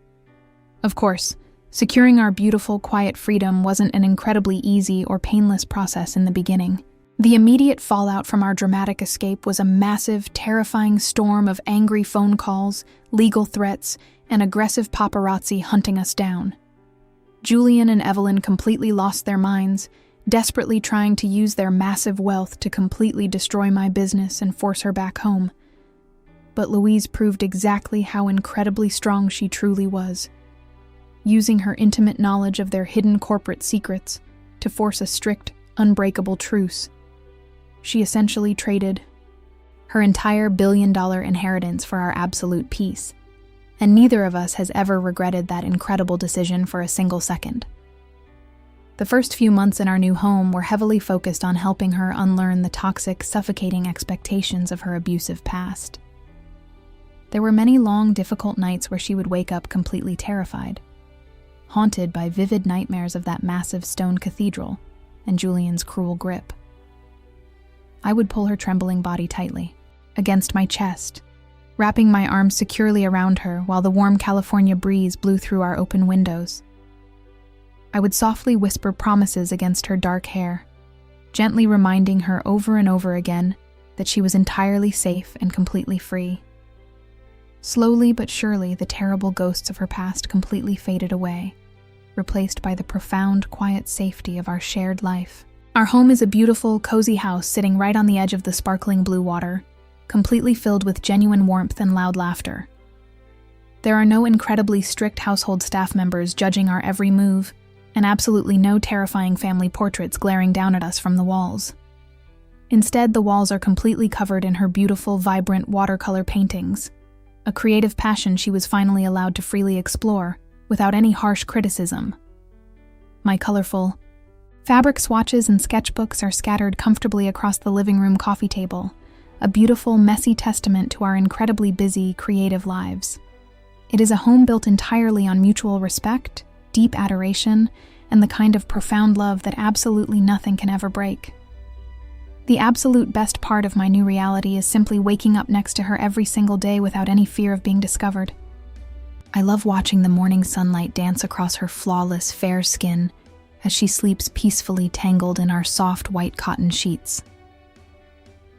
Of course, securing our beautiful, quiet freedom wasn't an incredibly easy or painless process in the beginning. The immediate fallout from our dramatic escape was a massive, terrifying storm of angry phone calls, legal threats, and aggressive paparazzi hunting us down. Julian and Evelyn completely lost their minds, desperately trying to use their massive wealth to completely destroy my business and force her back home. But Louise proved exactly how incredibly strong she truly was, using her intimate knowledge of their hidden corporate secrets to force a strict, unbreakable truce. She essentially traded her entire billion-dollar inheritance for our absolute peace, and neither of us has ever regretted that incredible decision for a single second. The first few months in our new home were heavily focused on helping her unlearn the toxic, suffocating expectations of her abusive past. There were many long, difficult nights where she would wake up completely terrified, haunted by vivid nightmares of that massive stone cathedral and Julian's cruel grip. I would pull her trembling body tightly against my chest, wrapping my arms securely around her while the warm California breeze blew through our open windows. I would softly whisper promises against her dark hair, gently reminding her over and over again that she was entirely safe and completely free. Slowly but surely, the terrible ghosts of her past completely faded away, replaced by the profound, quiet safety of our shared life. Our home is a beautiful, cozy house sitting right on the edge of the sparkling blue water, completely filled with genuine warmth and loud laughter. There are no incredibly strict household staff members judging our every move, and absolutely no terrifying family portraits glaring down at us from the walls. Instead, the walls are completely covered in her beautiful, vibrant watercolor paintings, a creative passion she was finally allowed to freely explore without any harsh criticism. My colorful fabric swatches and sketchbooks are scattered comfortably across the living room coffee table, a beautiful, messy testament to our incredibly busy, creative lives. It is a home built entirely on mutual respect, deep adoration, and the kind of profound love that absolutely nothing can ever break. The absolute best part of my new reality is simply waking up next to her every single day without any fear of being discovered. I love watching the morning sunlight dance across her flawless, fair skin as she sleeps peacefully tangled in our soft white cotton sheets.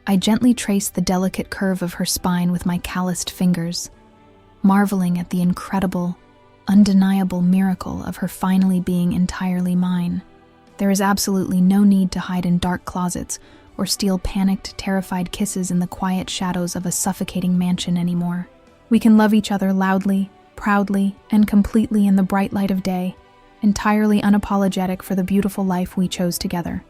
I gently trace the delicate curve of her spine with my calloused fingers, marveling at the incredible, undeniable miracle of her finally being entirely mine. There is absolutely no need to hide in dark closets or steal panicked, terrified kisses in the quiet shadows of a suffocating mansion anymore. We can love each other loudly, proudly, and completely in the bright light of day, entirely unapologetic for the beautiful life we chose together.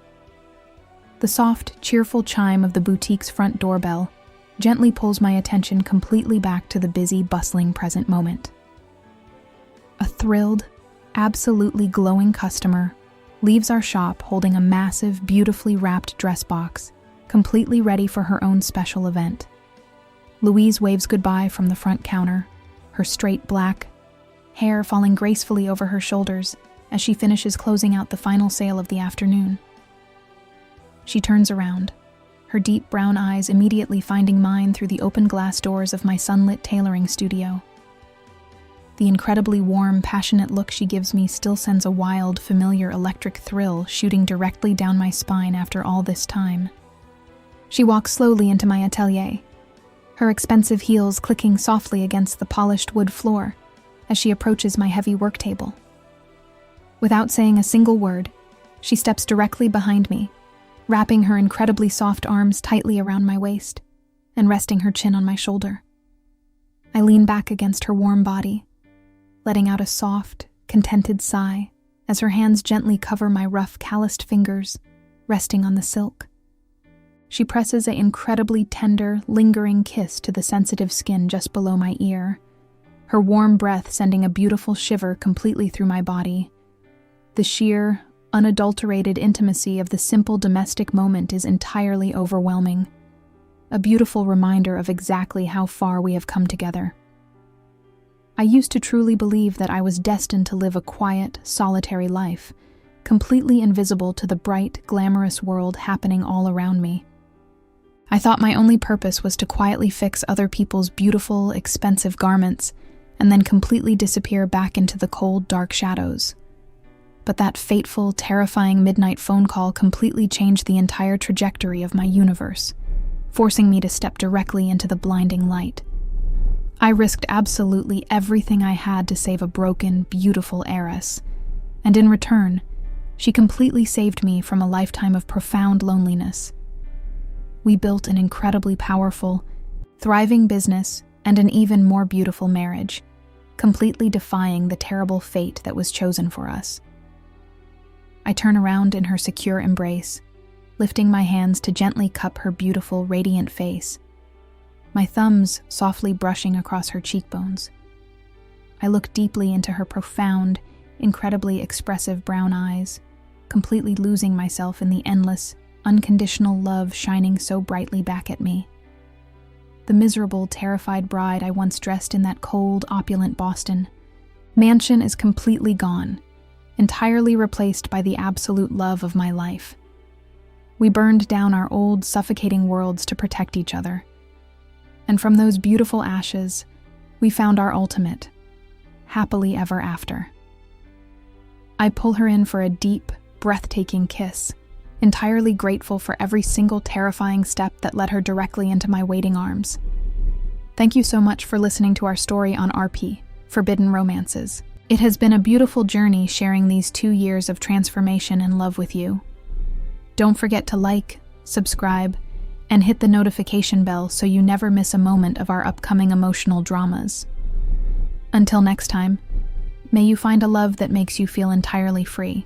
The soft, cheerful chime of the boutique's front doorbell gently pulls my attention completely back to the busy, bustling present moment. A thrilled, absolutely glowing customer leaves our shop holding a massive, beautifully wrapped dress box, completely ready for her own special event. Louise waves goodbye from the front counter, her straight black hair falling gracefully over her shoulders as she finishes closing out the final sale of the afternoon. She turns around, her deep brown eyes immediately finding mine through the open glass doors of my sunlit tailoring studio. The incredibly warm, passionate look she gives me still sends a wild, familiar electric thrill shooting directly down my spine after all this time. She walks slowly into my atelier, her expensive heels clicking softly against the polished wood floor as she approaches my heavy work table. Without saying a single word, she steps directly behind me, wrapping her incredibly soft arms tightly around my waist and resting her chin on my shoulder. I lean back against her warm body, letting out a soft, contented sigh as her hands gently cover my rough, calloused fingers resting on the silk. She presses an incredibly tender, lingering kiss to the sensitive skin just below my ear, her warm breath sending a beautiful shiver completely through my body. The sheer, unadulterated intimacy of the simple domestic moment is entirely overwhelming, a beautiful reminder of exactly how far we have come together. I used to truly believe that I was destined to live a quiet, solitary life, completely invisible to the bright, glamorous world happening all around me. I thought my only purpose was to quietly fix other people's beautiful, expensive garments and then completely disappear back into the cold, dark shadows. But that fateful, terrifying midnight phone call completely changed the entire trajectory of my universe, forcing me to step directly into the blinding light. I risked absolutely everything I had to save a broken, beautiful heiress, and in return, she completely saved me from a lifetime of profound loneliness. We built an incredibly powerful, thriving business and an even more beautiful marriage, completely defying the terrible fate that was chosen for us. I turn around in her secure embrace, lifting my hands to gently cup her beautiful, radiant face, my thumbs softly brushing across her cheekbones. I look deeply into her profound, incredibly expressive brown eyes, completely losing myself in the endless, unconditional love shining so brightly back at me. The miserable, terrified bride I once dressed in that cold, opulent Boston mansion is completely gone, entirely replaced by the absolute love of my life. We burned down our old, suffocating worlds to protect each other. And from those beautiful ashes, we found our ultimate, happily ever after. I pull her in for a deep, breathtaking kiss, entirely grateful for every single terrifying step that led her directly into my waiting arms. Thank you so much for listening to our story on RP, Forbidden Romances. It has been a beautiful journey sharing these 2 years of transformation and love with you. Don't forget to like, subscribe, and hit the notification bell so you never miss a moment of our upcoming emotional dramas. Until next time, may you find a love that makes you feel entirely free.